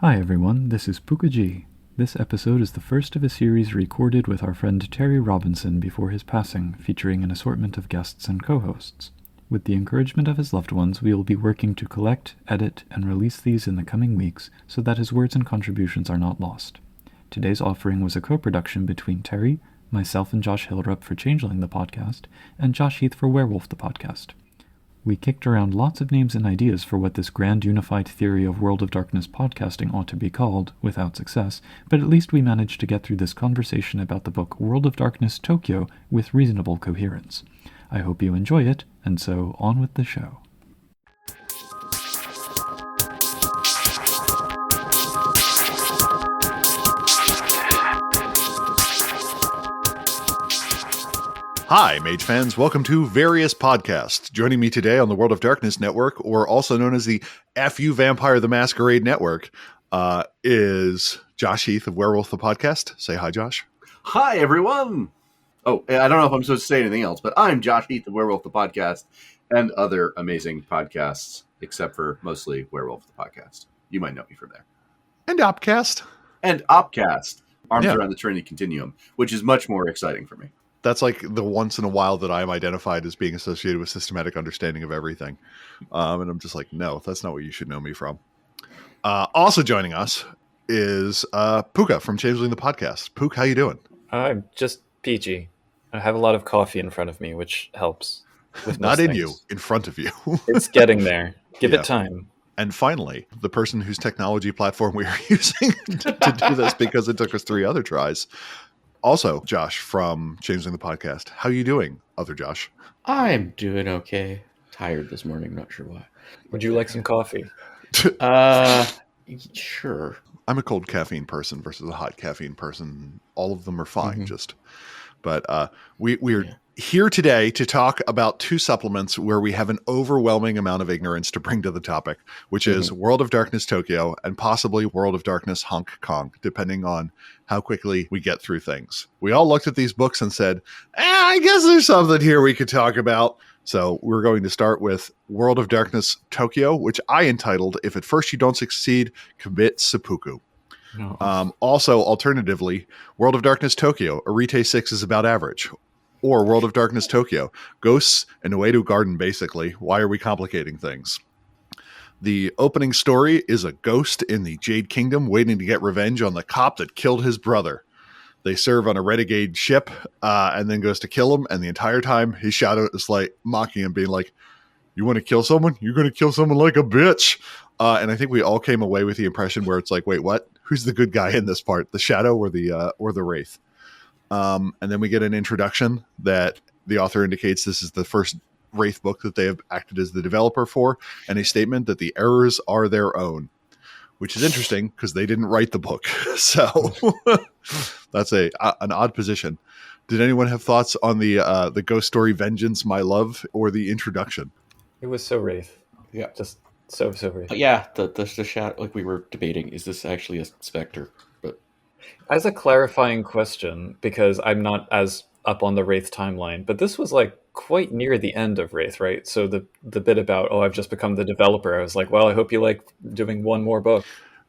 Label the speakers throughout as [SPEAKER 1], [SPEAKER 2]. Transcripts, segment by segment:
[SPEAKER 1] Hi everyone, this is Pooka G. This episode is the first of a series recorded with our friend Terry Robinson before his passing, featuring an assortment of guests and co-hosts. With the encouragement of his loved ones, we will be working to collect, edit, and release these in the coming weeks so that his words and contributions are not lost. Today's offering was a co-production between Terry, myself and Josh Hillrup for Changeling the podcast, and Josh Heath for Werewolf the podcast. We kicked around lots of names and ideas for what this grand unified theory of World of Darkness podcasting ought to be called, without success, but at least we managed to get through this conversation about the book World of Darkness Tokyo with reasonable coherence. I hope you enjoy it, and so on with the show.
[SPEAKER 2] Hi, Mage fans. Welcome to Various Podcasts. Joining me today on the World of Darkness Network, or also known as the FU Vampire the Masquerade Network, is Josh Heath of Werewolf the Podcast. Say hi, Josh.
[SPEAKER 3] Hi, everyone. Oh, I don't know if I'm supposed to say anything else, but I'm Josh Heath of Werewolf the Podcast and other amazing podcasts, except for mostly Werewolf the Podcast. You might know me from there.
[SPEAKER 2] And Opcast.
[SPEAKER 3] And Opcast, Arms Around the Trinity Continuum, which is much more exciting for me.
[SPEAKER 2] That's like the once in a while that I'm identified as being associated with systematic understanding of everything. And I'm just like, no, that's not what you should know me from. Also joining us is Pooka from Changeling the Podcast. Pook, how you doing?
[SPEAKER 4] I'm just peachy. I have a lot of coffee in front of me, which helps. With
[SPEAKER 2] Not in
[SPEAKER 4] things.
[SPEAKER 2] you, in front of you.
[SPEAKER 4] It's getting there. Give it time.
[SPEAKER 2] And finally, the person whose technology platform we are using to do this because it took us 3 other tries. Also, Josh from Changeling the Podcast. How you doing, other Josh?
[SPEAKER 5] I'm doing okay. Tired this morning, not sure why.
[SPEAKER 4] Would you like some coffee?
[SPEAKER 5] Sure.
[SPEAKER 2] I'm a cold caffeine person versus a hot caffeine person. All of them are fine, But we're here today to talk about 2 supplements where we have an overwhelming amount of ignorance to bring to the topic, which is World of Darkness Tokyo and possibly World of Darkness Hong Kong, depending on how quickly we get through things. We all looked at these books and said, I guess there's something here we could talk about. So we're going to start with World of Darkness Tokyo, which I entitled, If at First You Don't Succeed, Commit Seppuku.
[SPEAKER 4] No.
[SPEAKER 2] Also, alternatively, World of Darkness Tokyo, Arite 6 is about average. Or World of Darkness Tokyo, Ghosts in Uedo Garden, basically. Why are we complicating things? The opening story is a ghost in the Jade Kingdom waiting to get revenge on the cop that killed his brother. They serve on a renegade ship and then goes to kill him. And the entire time, his shadow is like mocking him, being like, you want to kill someone? You're going to kill someone like a bitch. And I think we all came away with the impression where it's like, wait, what? Who's the good guy in this part? The shadow or the Wraith? And then we get an introduction that the author indicates this is the first Wraith book that they have acted as the developer for, and a statement that the errors are their own, which is interesting because they didn't write the book. So that's an odd position. Did anyone have thoughts on the ghost story Vengeance, My Love, or the introduction?
[SPEAKER 4] It was so Wraith.
[SPEAKER 5] Yeah.
[SPEAKER 4] Just so Wraith.
[SPEAKER 5] Yeah, the shot, like we were debating, is this actually a specter? But
[SPEAKER 4] As a clarifying question, because I'm not as up on the Wraith timeline, but this was like quite near the end of Wraith, right? So the bit about, I've just become the developer, I was like, well, I hope you like doing one more book.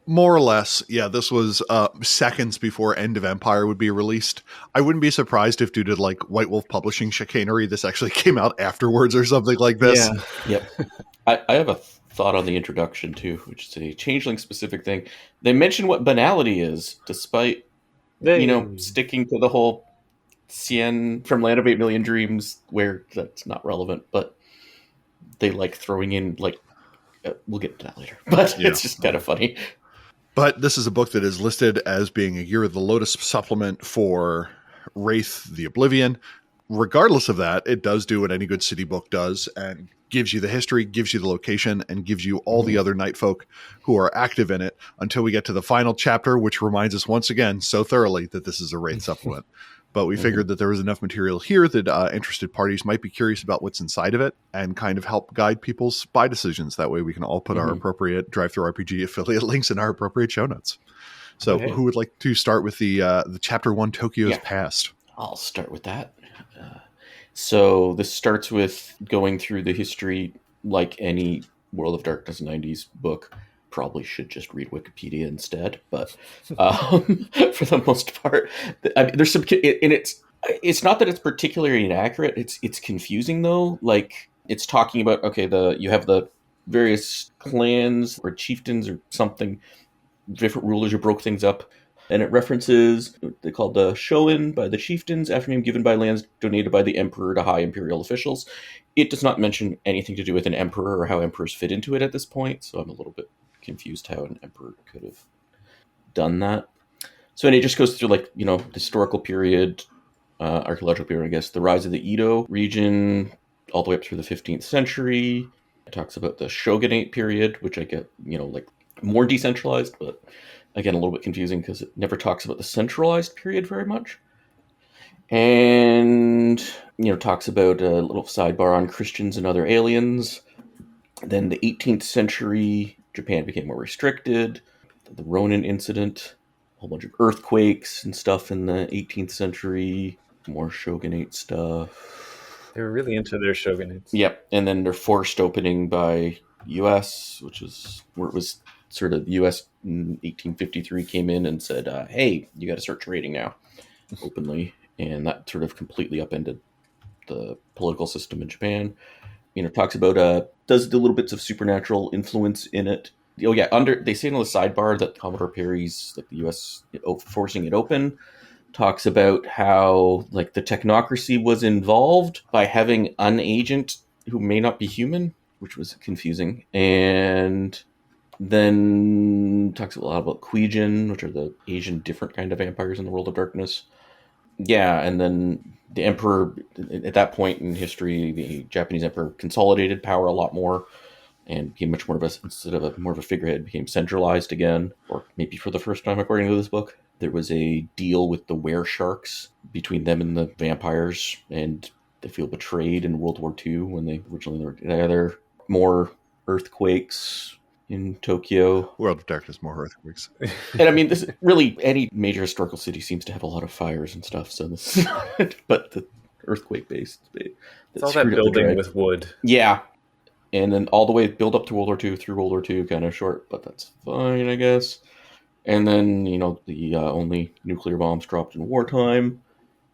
[SPEAKER 2] More or less, yeah. This was seconds before End of Empire would be released. I wouldn't be surprised if, due to like White Wolf Publishing chicanery, this actually came out afterwards or something like this.
[SPEAKER 4] Yeah.
[SPEAKER 5] Yep. I have a thought on the introduction too, which is a Changeling specific thing. They mention what banality is, despite sticking to the whole Cien from Land of 8 Million Dreams, where that's not relevant, but they like throwing in we'll get to that later. But It's just kind of funny.
[SPEAKER 2] But this is a book that is listed as being a Year of the Lotus supplement for Wraith the Oblivion. Regardless of that, it does do what any good city book does and gives you the history, gives you the location, and gives you all the other night folk who are active in it until we get to the final chapter, which reminds us once again so thoroughly that this is a Wraith supplement. But we figured that there was enough material here that interested parties might be curious about what's inside of it and kind of help guide people's buy decisions. That way we can all put our appropriate Drive-Thru RPG affiliate links in our appropriate show notes. So who would like to start with the Chapter 1 Tokyo's Past?
[SPEAKER 5] I'll start with that. So this starts with going through the history like any World of Darkness 90s book. probably should just read Wikipedia instead. But for the most part, I mean, there's some, and it's not that it's particularly inaccurate. It's confusing though. Like it's talking about, okay, you have the various clans or chieftains or something, different rulers who broke things up. And it references, they called the Shoin by the chieftains, after name given by lands donated by the emperor to high imperial officials. It does not mention anything to do with an emperor or how emperors fit into it at this point, so I'm a little bit confused how an emperor could have done that. So and it just goes through, like, you know, historical period, archaeological period, I guess, the rise of the Edo region, all the way up through the 15th century. It talks about the shogunate period, which I get, you know, like more decentralized, but again, a little bit confusing because it never talks about the centralized period very much. And, you know, talks about a little sidebar on Christians and other aliens. Then the 18th century, Japan became more restricted. The Ronin incident, a whole bunch of earthquakes and stuff in the 18th century, more shogunate stuff.
[SPEAKER 4] They were really into their shogunates.
[SPEAKER 5] Yep. And then their forced opening by US, which is where it was sort of the US in 1853 came in and said, hey, you got to start trading now openly. And that sort of completely upended the political system in Japan. You know, talks about, does the little bits of supernatural influence in it. Oh yeah, they say on the sidebar that Commodore Perry's, like the US forcing it open, talks about how, like, the technocracy was involved by having an agent who may not be human, which was confusing. And then talks a lot about Kuijin, which are the Asian different kind of vampires in the World of Darkness. Yeah, and then the emperor, at that point in history, the Japanese emperor consolidated power a lot more and became much more of instead of more of a figurehead, became centralized again, or maybe for the first time, according to this book. There was a deal with the were-sharks between them and the vampires, and they feel betrayed in World War II when they originally were together. More earthquakes in Tokyo.
[SPEAKER 2] World of Darkness, more earthquakes.
[SPEAKER 5] And I mean, this really, any major historical city seems to have a lot of fires and stuff, so this is not, but the earthquake-based.
[SPEAKER 4] It's all that building with wood.
[SPEAKER 5] Yeah. And then all the way build up to World War II, through World War II, kind of short, but that's fine, I guess. And then, you know, the only nuclear bombs dropped in wartime.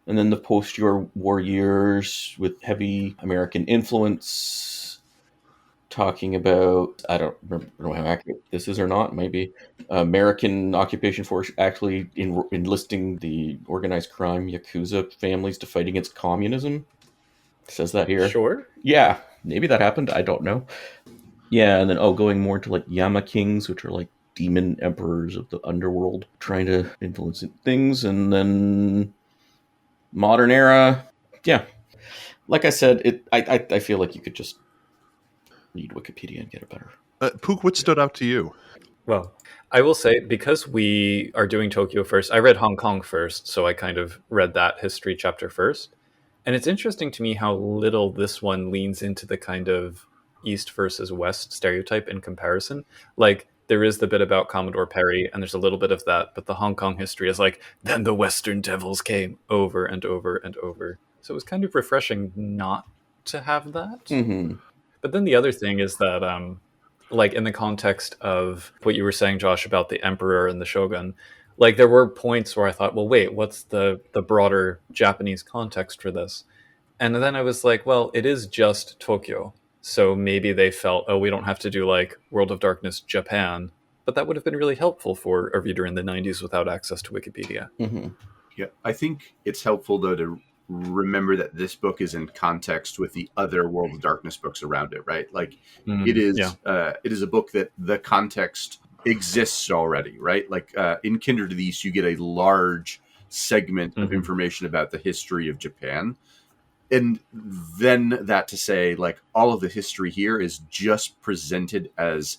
[SPEAKER 5] And then the post-war years with heavy American influence. Talking about, I don't know how accurate this is or not, maybe American occupation force actually enlisting the organized crime Yakuza families to fight against communism. It says that here.
[SPEAKER 4] Sure.
[SPEAKER 5] Yeah, maybe that happened. I don't know. Yeah, and then going more into like Yama Kings, which are like demon emperors of the underworld, trying to influence things. And then modern era. Yeah, like I said, I feel like you could just read Wikipedia and get it better.
[SPEAKER 2] Pook, what stood out to you?
[SPEAKER 4] Well, I will say, because we are doing Tokyo first, I read Hong Kong first, so I kind of read that history chapter first. And it's interesting to me how little this one leans into the kind of East versus West stereotype in comparison. Like, there is the bit about Commodore Perry, and there's a little bit of that, but the Hong Kong history is like, then the Western devils came, over and over and over. So it was kind of refreshing not to have that.
[SPEAKER 5] Mm-hmm.
[SPEAKER 4] But then the other thing is that, like, in the context of what you were saying, Josh, about the emperor and the shogun, like, there were points where I thought, well, wait, what's the broader Japanese context for this? And then I was like, well, it is just Tokyo. So maybe they felt, oh, we don't have to do, like, World of Darkness Japan. But that would have been really helpful for a reader in the 90s without access to Wikipedia.
[SPEAKER 5] Mm-hmm.
[SPEAKER 3] Yeah, I think it's helpful, though, to remember that this book is in context with the other World of Darkness books around it, right? Like, it is a book that the context exists already, right? Like, in Kindred of the East, you get a large segment of information about the history of Japan. And then that to say, like, all of the history here is just presented as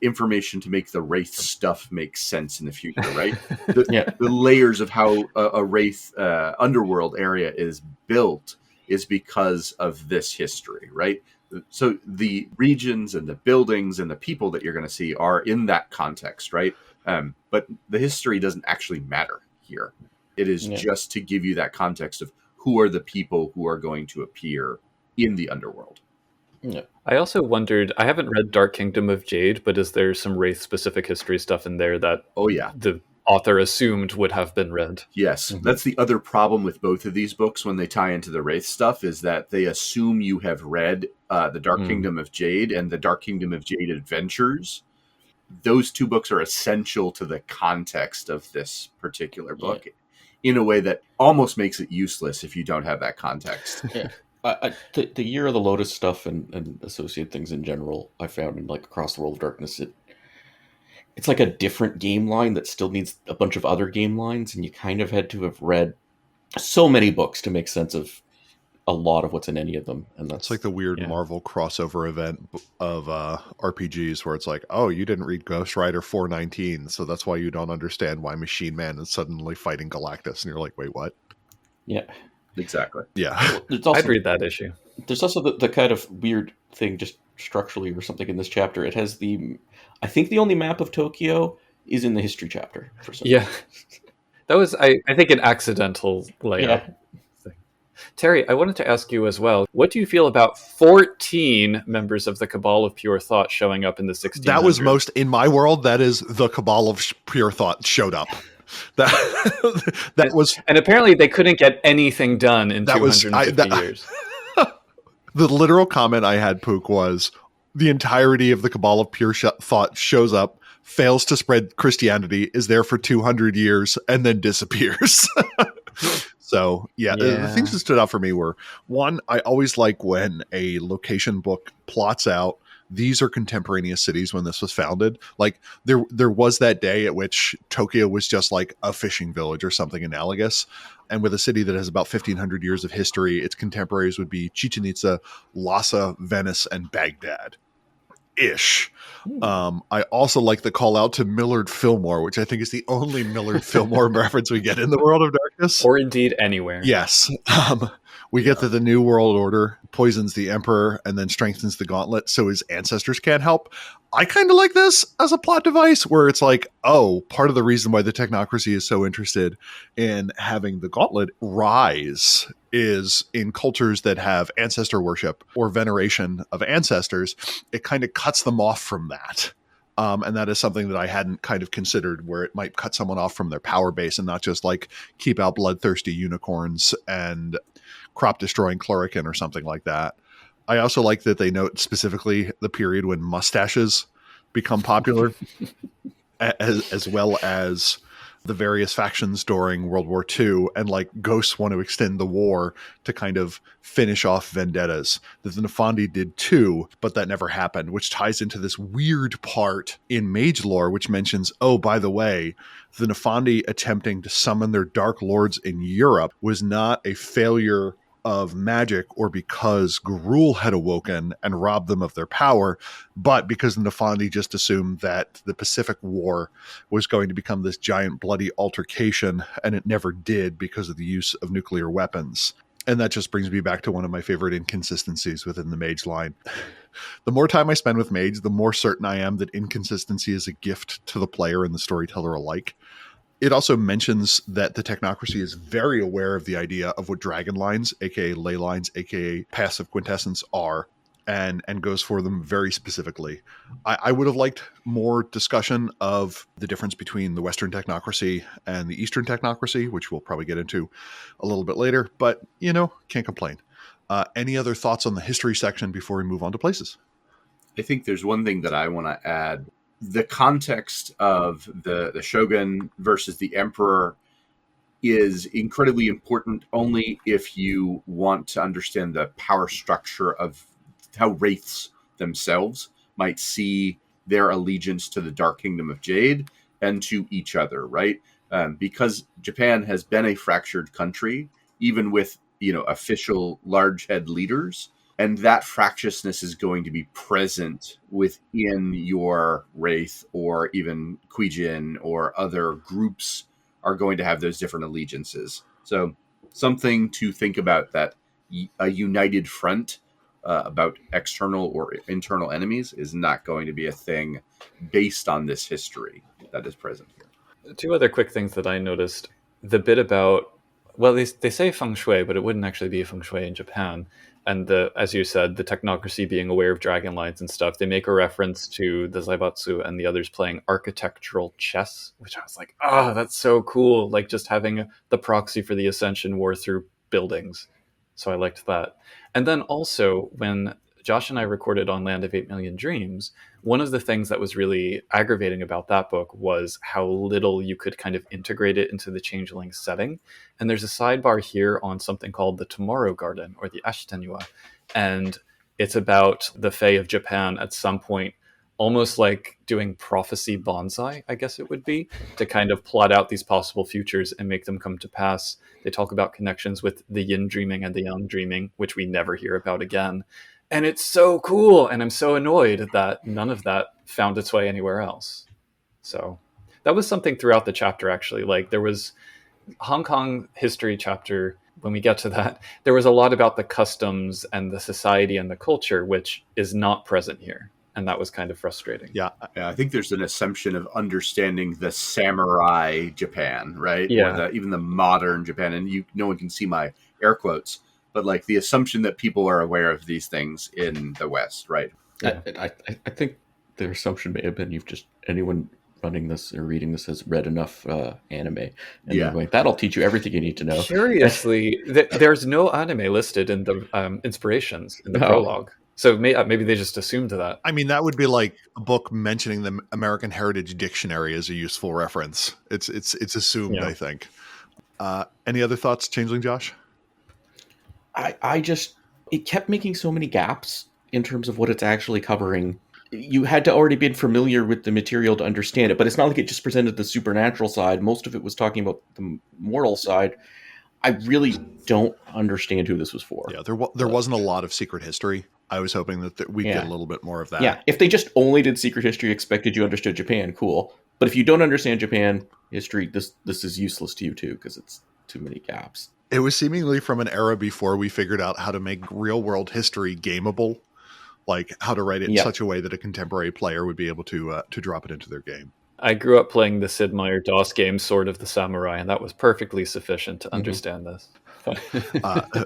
[SPEAKER 3] information to make the Wraith stuff make sense in the future, right? The layers of how a Wraith underworld area is built is because of this history, right? So the regions and the buildings and the people that you're going to see are in that context, right? But the history doesn't actually matter here. It is just to give you that context of who are the people who are going to appear in the underworld.
[SPEAKER 5] Yeah.
[SPEAKER 4] I also wondered, I haven't read Dark Kingdom of Jade, but is there some Wraith-specific history stuff in there that the author assumed would have been read?
[SPEAKER 3] Yes, that's the other problem with both of these books when they tie into the Wraith stuff, is that they assume you have read the Dark Kingdom of Jade and the Dark Kingdom of Jade Adventures. Those two books are essential to the context of this particular book in a way that almost makes it useless if you don't have that context.
[SPEAKER 5] Yeah. The Year of the Lotus stuff and associated things in general, I found in like Across the World of Darkness, it's like a different game line that still needs a bunch of other game lines, and you kind of had to have read so many books to make sense of a lot of what's in any of them. And that's
[SPEAKER 2] like the weird Marvel crossover event of RPGs where it's like, oh, you didn't read Ghost Rider 419, so that's why you don't understand why Machine Man is suddenly fighting Galactus. And you're like, wait, what?
[SPEAKER 5] Yeah.
[SPEAKER 2] Exactly. Yeah.
[SPEAKER 4] Also, I'd read that issue.
[SPEAKER 5] There's also the kind of weird thing just structurally or something in this chapter. It has I think the only map of Tokyo is in the history chapter. For some reason.
[SPEAKER 4] That was, I think, an accidental layout. Thing. Terry, I wanted to ask you as well, what do you feel about 14 members of the Cabal of Pure Thought showing up in the 1600s?
[SPEAKER 2] That was in my world, that is the Cabal of Pure Thought showed up. That was,
[SPEAKER 4] and apparently they couldn't get anything done in 250 years.
[SPEAKER 2] The literal comment I had, Pook, was the entirety of the Cabal of Pure Thought shows up, fails to spread Christianity, is there for 200 years, and then disappears. So, the things that stood out for me were, one, I always like when a location book plots out, these are contemporaneous cities when this was founded. Like there was that day at which Tokyo was just like a fishing village or something analogous. And with a city that has about 1,500 years of history, its contemporaries would be Chichen Itza, Lhasa, Venice, and Baghdad. Ish. I also like the call out to Millard Fillmore, which I think is the only Millard Fillmore reference we get in the World of Darkness.
[SPEAKER 4] Or indeed anywhere.
[SPEAKER 2] Yes. We get that the New World Order poisons the Emperor and then strengthens the Gauntlet so his ancestors can't help. I kind of like this as a plot device where it's like, oh, part of the reason why the technocracy is so interested in having the Gauntlet rise is in cultures that have ancestor worship or veneration of ancestors, it kind of cuts them off from that. And that is something that I hadn't kind of considered, where it might cut someone off from their power base and not just like keep out bloodthirsty unicorns and crop destroying Chlorokin or something like that. I also like that they note specifically the period when mustaches become popular, as well as the various factions during World War II, and like ghosts want to extend the war to kind of finish off vendettas. That the Nefandi did too, but that never happened, which ties into this weird part in mage lore, which mentions, oh, by the way, the Nefandi attempting to summon their dark lords in Europe was not a failure of magic or because Gruul had awoken and robbed them of their power, but because the Nefandi just assumed that the Pacific War was going to become this giant bloody altercation, and it never did because of the use of nuclear weapons. And that just brings me back to one of my favorite inconsistencies within the mage line. The more time I spend with mage, the more certain I am that inconsistency is a gift to the player and the storyteller alike. It also mentions that the technocracy is very aware of the idea of what dragon lines, aka ley lines, aka passive quintessence are, and goes for them very specifically. I would have liked more discussion of the difference between the Western technocracy and the Eastern technocracy, which we'll probably get into a little bit later, but, can't complain. Any other thoughts on the history section before we move on to places?
[SPEAKER 3] I think there's one thing that I want to add. The context of the shogun versus the emperor is incredibly important only if you want to understand the power structure of how wraiths themselves might see their allegiance to the Dark Kingdom of Jade and to each other, right? Because Japan has been a fractured country, even with official large head leaders. And that fractiousness is going to be present within your Wraith or even Kuijin, or other groups are going to have those different allegiances. So something to think about, that a united front about external or internal enemies is not going to be a thing based on this history that is present here.
[SPEAKER 4] Two other quick things that I noticed. The bit about, well, they say feng shui, but it wouldn't actually be feng shui in Japan. and as you said, the technocracy being aware of dragonlines and stuff. They make a reference to the Zaibatsu and the others playing architectural chess, which I was like, oh, that's so cool. Like just having the proxy for the Ascension War through buildings. So I liked that. And then also when Josh and I recorded on Land of 8 Million Dreams, one of the things that was really aggravating about that book was how little you could kind of integrate it into the Changeling setting. And there's a sidebar here on something called the Tomorrow Garden, or the Ashitenua, and it's about the Fae of Japan at some point, almost like doing prophecy bonsai, I guess it would be, to kind of plot out these possible futures and make them come to pass. They talk about connections with the yin dreaming and the yang dreaming, which we never hear about again. And it's so cool, and I'm so annoyed that none of that found its way anywhere else. So that was something throughout the chapter, actually. Like there was Hong Kong history chapter, when we get to that, there was a lot about the customs and the society and the culture, which is not present here. And that was kind of frustrating.
[SPEAKER 2] Yeah,
[SPEAKER 3] I think there's an assumption of understanding the samurai Japan, right?
[SPEAKER 4] Yeah.
[SPEAKER 3] Or even the modern Japan. And no one can see my air quotes, but like the assumption that people are aware of these things in the West, right?
[SPEAKER 5] Yeah. I think their assumption may have been anyone running this or reading this has read enough anime. And they're going, that'll teach you everything you need to know.
[SPEAKER 4] Curiously, there's no anime listed in the inspirations in the prologue. So maybe they just assumed that.
[SPEAKER 2] I mean, that would be like a book mentioning the American Heritage Dictionary as a useful reference. It's assumed, I think. Any other thoughts, Changeling Josh?
[SPEAKER 5] It kept making so many gaps in terms of what it's actually covering. You had to already been familiar with the material to understand it, but it's not like it just presented the supernatural side. Most of it was talking about the moral side. I really don't understand who this was for.
[SPEAKER 2] Yeah, there wasn't a lot of secret history. I was hoping that we'd get a little bit more of that.
[SPEAKER 5] Yeah, if they just only did secret history, expected you understood Japan, cool. But if you don't understand Japan history, this is useless to you too, because it's too many gaps.
[SPEAKER 2] It was seemingly from an era before we figured out how to make real world history gameable, like how to write it in such a way that a contemporary player would be able to drop it into their game.
[SPEAKER 4] I grew up playing the Sid Meier-DOS game, Sword of the Samurai, and that was perfectly sufficient to understand this.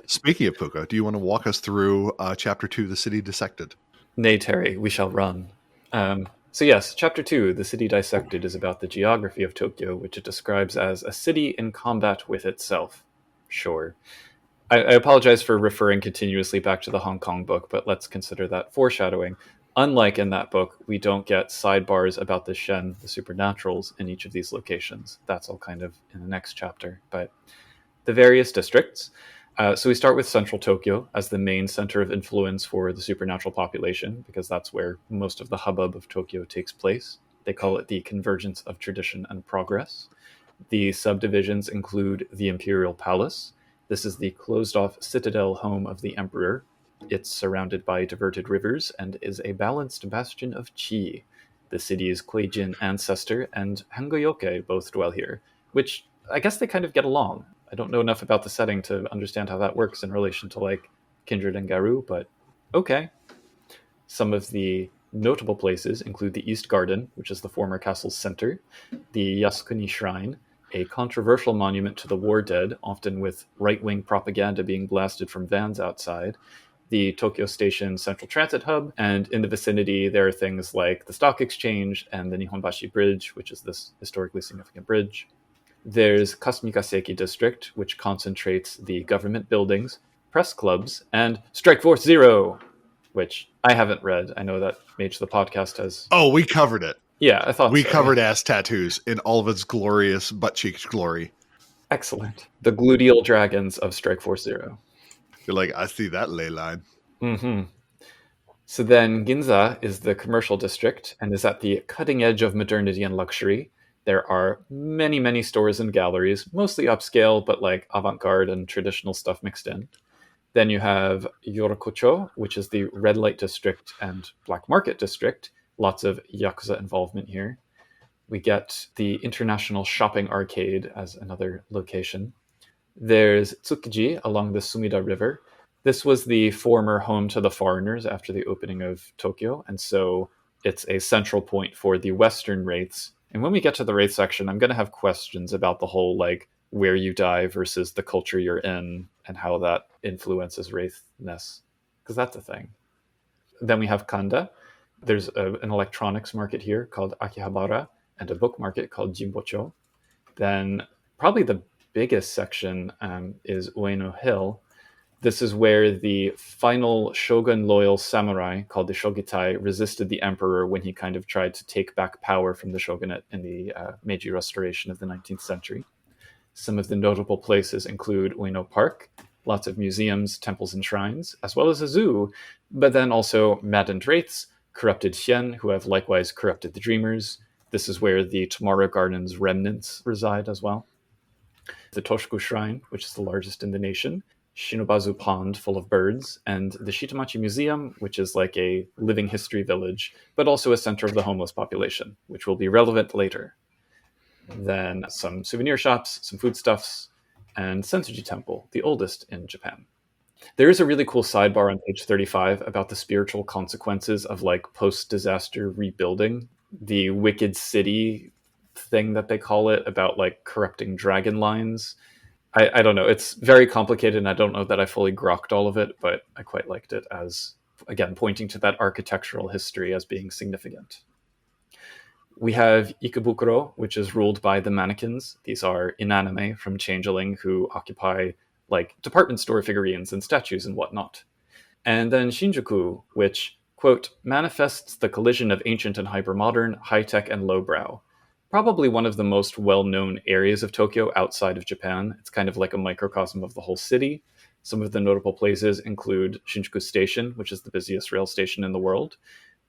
[SPEAKER 2] Speaking of Pooka, do you want to walk us through Chapter 2, The City Dissected?
[SPEAKER 4] Nay, Terry, we shall run. So yes, Chapter 2, The City Dissected, is about the geography of Tokyo, which it describes as a city in combat with itself. Sure. I apologize for referring continuously back to the Hong Kong book, but let's consider that foreshadowing. Unlike in that book, we don't get sidebars about the Shen, the supernaturals, in each of these locations. That's all kind of in the next chapter. But the various districts. So we start with central Tokyo as the main center of influence for the supernatural population, because that's where most of the hubbub of Tokyo takes place. They call it the convergence of tradition and progress. The subdivisions include the Imperial Palace. This is the closed-off citadel home of the Emperor. It's surrounded by diverted rivers and is a balanced bastion of Qi. The city's Kuei-jin ancestor and Hangoyoke both dwell here, which I guess they kind of get along. I don't know enough about the setting to understand how that works in relation to, like, Kindred and Garou, but okay. Some of the notable places include the East Garden, which is the former castle's center, the Yasukuni Shrine, a controversial monument to the war dead, often with right-wing propaganda being blasted from vans outside, the Tokyo Station Central Transit Hub, and in the vicinity there are things like the Stock Exchange and the Nihonbashi Bridge, which is this historically significant bridge. There's Kasumigaseki District, which concentrates the government buildings, press clubs, and Strike Force Zero, which I haven't read. I know that Mage the Podcast has.
[SPEAKER 2] Oh, we covered it.
[SPEAKER 4] Yeah, I thought
[SPEAKER 2] we
[SPEAKER 4] so.
[SPEAKER 2] covered ass tattoos in all of its glorious butt-cheeked glory.
[SPEAKER 4] Excellent. The gluteal dragons of Strike Force Zero.
[SPEAKER 2] You're like, I see that ley line.
[SPEAKER 4] Mm-hmm. So then Ginza is the commercial district and is at the cutting edge of modernity and luxury. There are many, many stores and galleries, mostly upscale, but like avant-garde and traditional stuff mixed in. Then you have Yorokocho, which is the red light district and black market district. Lots of Yakuza involvement here. We get the International Shopping Arcade as another location. There's Tsukiji along the Sumida River. This was the former home to the foreigners after the opening of Tokyo, and so it's a central point for the Western Wraiths. And when we get to the Wraith section, I'm going to have questions about the whole, like, where you die versus the culture you're in and how that influences Wraithness. because that's a thing. Then we have Kanda. There's an electronics market here called Akihabara and a book market called Jimbocho. Then probably the biggest section is Ueno Hill. This is where the final shogun-loyal samurai called the Shogitai resisted the emperor when he kind of tried to take back power from the shogunate in the Meiji Restoration of the 19th century. Some of the notable places include Ueno Park, lots of museums, temples, and shrines, as well as a zoo, but then also maddened wraiths, corrupted Hien, who have likewise corrupted the dreamers. This is where the Tomorrow Garden's remnants reside as well. The Toshiku Shrine, which is the largest in the nation, Shinobazu Pond, full of birds, and the Shitamachi Museum, which is like a living history village, but also a center of the homeless population, which will be relevant later. Then some souvenir shops, some foodstuffs, and Sensoji Temple, the oldest in Japan. There is a really cool sidebar on page 35 about the spiritual consequences of like post-disaster rebuilding. The Wicked City thing that they call it, about like corrupting dragon lines. I don't know. It's very complicated, and I don't know that I fully grokked all of it, but I quite liked it as, again, pointing to that architectural history as being significant. We have Ikebukuro, which is ruled by the mannequins. These are inanime from Changeling who occupy like department store figurines and statues and whatnot. And then Shinjuku, which, quote, manifests the collision of ancient and hypermodern, high-tech and lowbrow. Probably one of the most well-known areas of Tokyo outside of Japan. It's kind of like a microcosm of the whole city. Some of the notable places include Shinjuku Station, which is the busiest rail station in the world.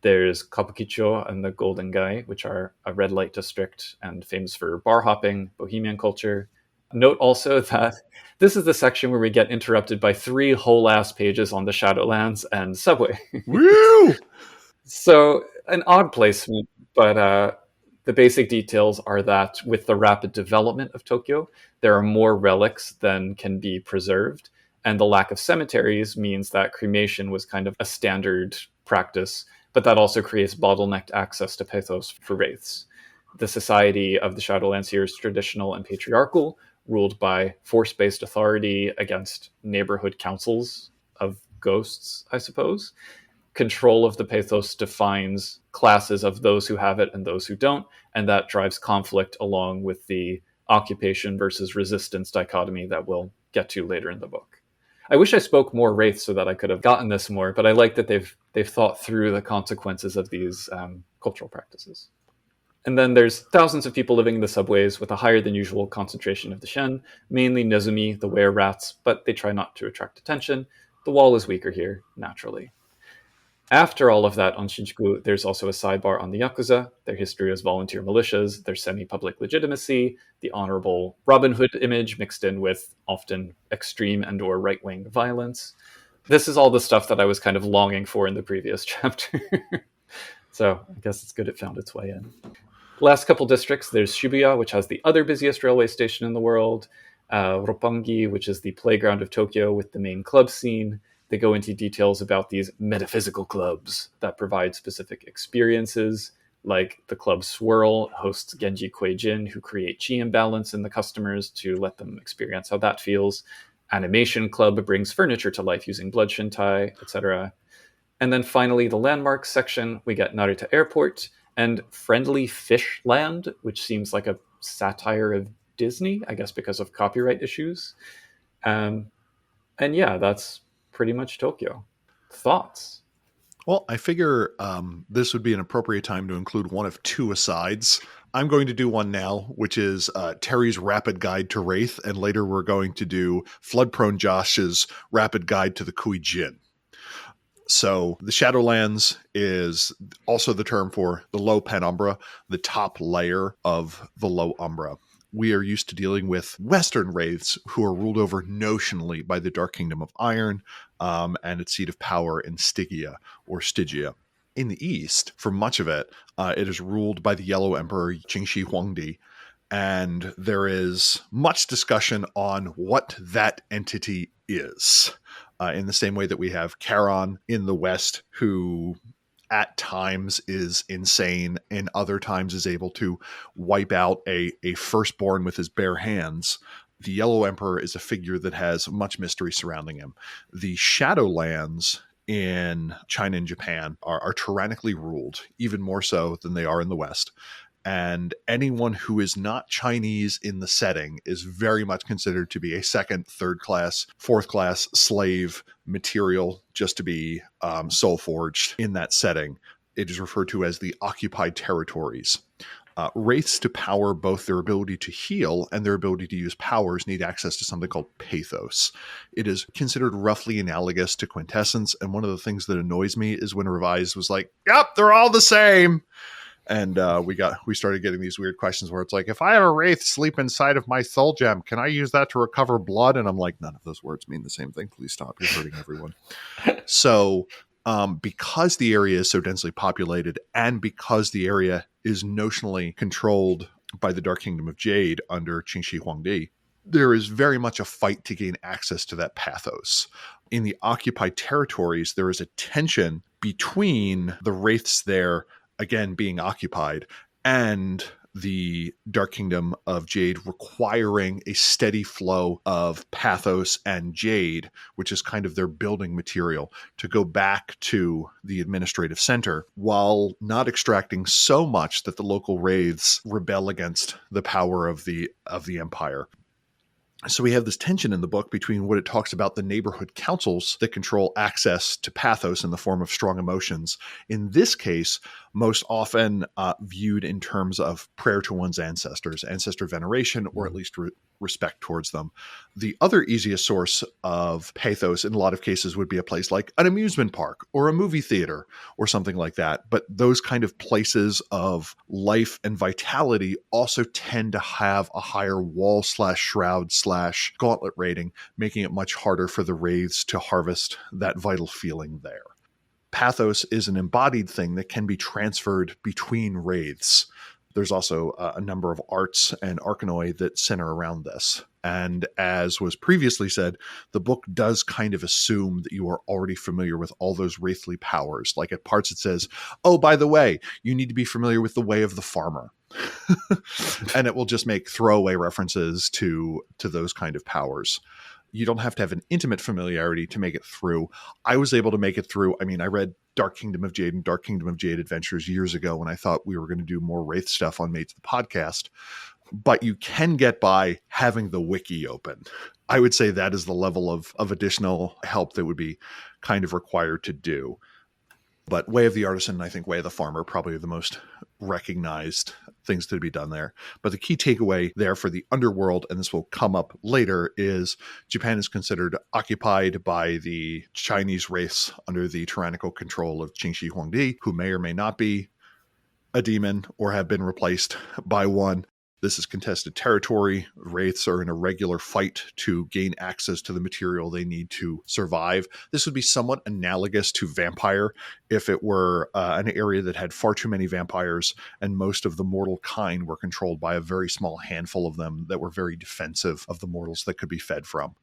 [SPEAKER 4] There's Kabukicho and the Golden Gai, which are a red light district and famous for bar hopping, bohemian culture. Note also that this is the section where we get interrupted by 3 whole-ass pages on the Shadowlands and subway.
[SPEAKER 2] Woo!
[SPEAKER 4] So, an odd placement, but the basic details are that with the rapid development of Tokyo, there are more relics than can be preserved, and the lack of cemeteries means that cremation was kind of a standard practice, but that also creates bottlenecked access to pathos for wraiths. The society of the Shadowlands here is traditional and patriarchal, ruled by force-based authority against neighborhood councils of ghosts, I suppose. Control of the pathos defines classes of those who have it and those who don't, and that drives conflict along with the occupation versus resistance dichotomy that we'll get to later in the book. I wish I spoke more Wraith so that I could have gotten this more, but I like that they've thought through the consequences of these cultural practices. And then there's thousands of people living in the subways with a higher than usual concentration of the Shen, mainly Nezumi, the were-rats, but they try not to attract attention. The wall is weaker here, naturally. After all of that on Shinjuku, there's also a sidebar on the Yakuza, their history as volunteer militias, their semi-public legitimacy, the honorable Robin Hood image mixed in with often extreme and or right-wing violence. This is all the stuff that I was kind of longing for in the previous chapter. So I guess it's good it found its way in. Last couple districts, there's Shibuya, which has the other busiest railway station in the world, Roppongi, which is the playground of Tokyo with the main club scene. They go into details about these metaphysical clubs that provide specific experiences, like the club Swirl hosts Genji Kuei-jin, who create chi imbalance in the customers to let them experience how that feels. Animation Club brings furniture to life using blood shintai, etc. And then finally, the landmarks section, we get Narita Airport and Friendly Fish Land, which seems like a satire of Disney, I guess because of copyright issues. And yeah, that's pretty much Tokyo. Thoughts?
[SPEAKER 2] Well, I figure this would be an appropriate time to include one of 2 asides. I'm going to do one now, which is Terry's Rapid Guide to Wraith, and later we're going to do Flood-Prone Josh's Rapid Guide to the Kuei-jin. So the Shadowlands is also the term for the low penumbra, the top layer of the low umbra. We are used to dealing with Western wraiths who are ruled over notionally by the Dark Kingdom of Iron and its seat of power in Stygia or Stygia. In the East, for much of it, it is ruled by the Yellow Emperor Qingxi Huangdi, and there is much discussion on what that entity is. In the same way that we have Charon in the West, who at times is insane and other times is able to wipe out a firstborn with his bare hands. The Yellow Emperor is a figure that has much mystery surrounding him. The Shadowlands in China and Japan are tyrannically ruled, even more so than they are in the West. And anyone who is not Chinese in the setting is very much considered to be a second, third class, fourth class slave material, just to be soul forged in that setting. It is referred to as the occupied territories. Wraiths, to power both their ability to heal and their ability to use powers, need access to something called pathos. It is considered roughly analogous to quintessence, and one of the things that annoys me is when Revised was like, yep, they're all the same. And we started getting these weird questions where it's like, if I have a Wraith sleep inside of my soul gem, can I use that to recover blood? And I'm like, none of those words mean the same thing. Please stop. You're hurting everyone. So because the area is so densely populated and because the area is notionally controlled by the Dark Kingdom of Jade under Qingxi Huangdi, there is very much a fight to gain access to that pathos. In the occupied territories, there is a tension between the Wraiths there, again, being occupied, and the Dark Kingdom of Jade requiring a steady flow of pathos and jade, which is kind of their building material, to go back to the administrative center, while not extracting so much that the local wraiths rebel against the power of the empire. So we have this tension in the book between what it talks about the neighborhood councils that control access to pathos in the form of strong emotions. In this case, most often viewed in terms of prayer to one's ancestors, ancestor veneration, or at least respect towards them. The other easiest source of pathos in a lot of cases would be a place like an amusement park or a movie theater or something like that. But those kind of places of life and vitality also tend to have a higher wall/shroud/gauntlet rating, making it much harder for the wraiths to harvest that vital feeling there. Pathos is an embodied thing that can be transferred between wraiths. There's also a number of arts and arcanoi that center around this. And as was previously said, the book does kind of assume that you are already familiar with all those wraithly powers. Like at parts it says, oh, by the way, you need to be familiar with the way of the farmer. And it will just make throwaway references to those kind of powers. You don't have to have an intimate familiarity to make it through. I was able to make it through. I mean, I read Dark Kingdom of Jade and Dark Kingdom of Jade Adventures years ago when I thought we were going to do more Wraith stuff on Mates the Podcast. But you can get by having the wiki open. I would say that is the level of additional help that would be kind of required to do. But Way of the Artisan, I think Way of the Farmer, probably the most recognized things to be done there. But the key takeaway there for the underworld, and this will come up later, is Japan is considered occupied by the Chinese race under the tyrannical control of Qingxi Huangdi, who may or may not be a demon or have been replaced by one. This is contested territory. Wraiths are in a regular fight to gain access to the material they need to survive. This would be somewhat analogous to Vampire if it were an area that had far too many vampires and most of the mortal kind were controlled by a very small handful of them that were very defensive of the mortals that could be fed from.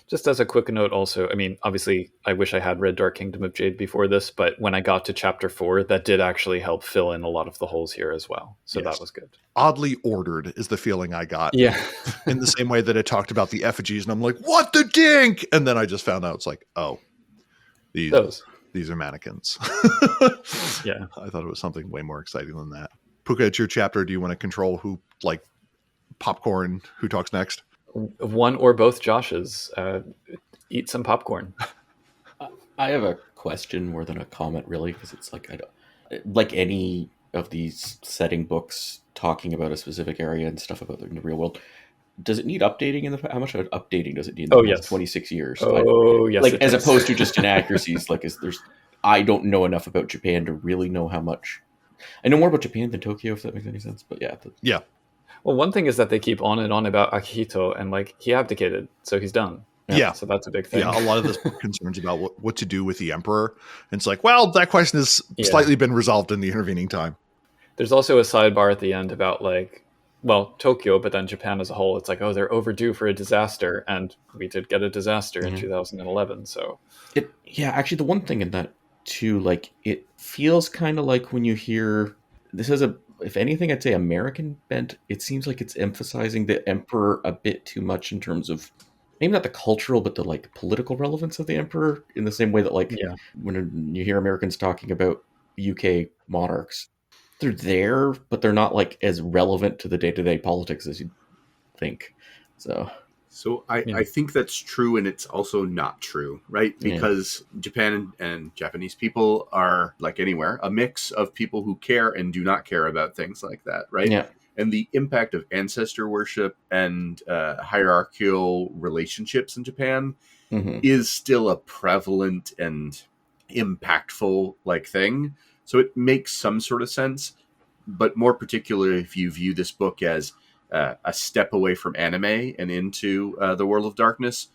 [SPEAKER 4] Just as a quick note also, I mean, obviously, I wish I had read Dark Kingdom of Jade before this, but when I got to chapter 4, that did actually help fill in a lot of the holes here as well. So yes. That was good. Oddly
[SPEAKER 2] ordered is the feeling I got.
[SPEAKER 4] Yeah.
[SPEAKER 2] In the same way that it talked about the effigies, and I'm like, what the dink? And then I just found out it's like, oh, these are mannequins.
[SPEAKER 4] Yeah.
[SPEAKER 2] I thought it was something way more exciting than that. Pooka, it's your chapter. Do you want to control who, like, popcorn, who talks next?
[SPEAKER 4] One or both Joshes. Eat some popcorn.
[SPEAKER 5] I have a question more than a comment, really, because it's like, like any of these setting books talking about a specific area and stuff about in the real world, does it need updating how much of updating does it need in the last 26 years?
[SPEAKER 4] Yes.
[SPEAKER 5] Like, as opposed to just inaccuracies, like I don't know enough about Japan to really know how much. I know more about Japan than Tokyo, if that makes any sense, but yeah.
[SPEAKER 2] Yeah.
[SPEAKER 4] Well, one thing is that they keep on and on about Akihito, and like he abdicated, so he's done.
[SPEAKER 2] Yeah.
[SPEAKER 4] So that's a big thing.
[SPEAKER 2] Yeah, a lot of this concerns about what to do with the emperor. And it's like, well, that question has slightly been resolved in the intervening time.
[SPEAKER 4] There's also a sidebar at the end about like, well, Tokyo, but then Japan as a whole. It's like, oh, they're overdue for a disaster, and we did get a disaster in 2011. So,
[SPEAKER 5] actually, the one thing in that too, like, it feels kind of like when you hear this is if anything, I'd say American bent. It seems like it's emphasizing the emperor a bit too much in terms of maybe not the cultural, but the like political relevance of the emperor, in the same way that like
[SPEAKER 4] Yeah.
[SPEAKER 5] when you hear Americans talking about UK monarchs, they're there, but they're not like as relevant to the day-to-day politics as you think.
[SPEAKER 3] So
[SPEAKER 4] Yeah.
[SPEAKER 3] I think that's true, and it's also not true, right? Because Japan and Japanese people are, like anywhere, a mix of people who care and do not care about things like that, right?
[SPEAKER 5] Yeah.
[SPEAKER 3] And the impact of ancestor worship and hierarchical relationships in Japan
[SPEAKER 5] Mm-hmm.
[SPEAKER 3] is still a prevalent and impactful like thing. So it makes some sort of sense, but more particularly if you view this book as a step away from anime and into the world of darkness,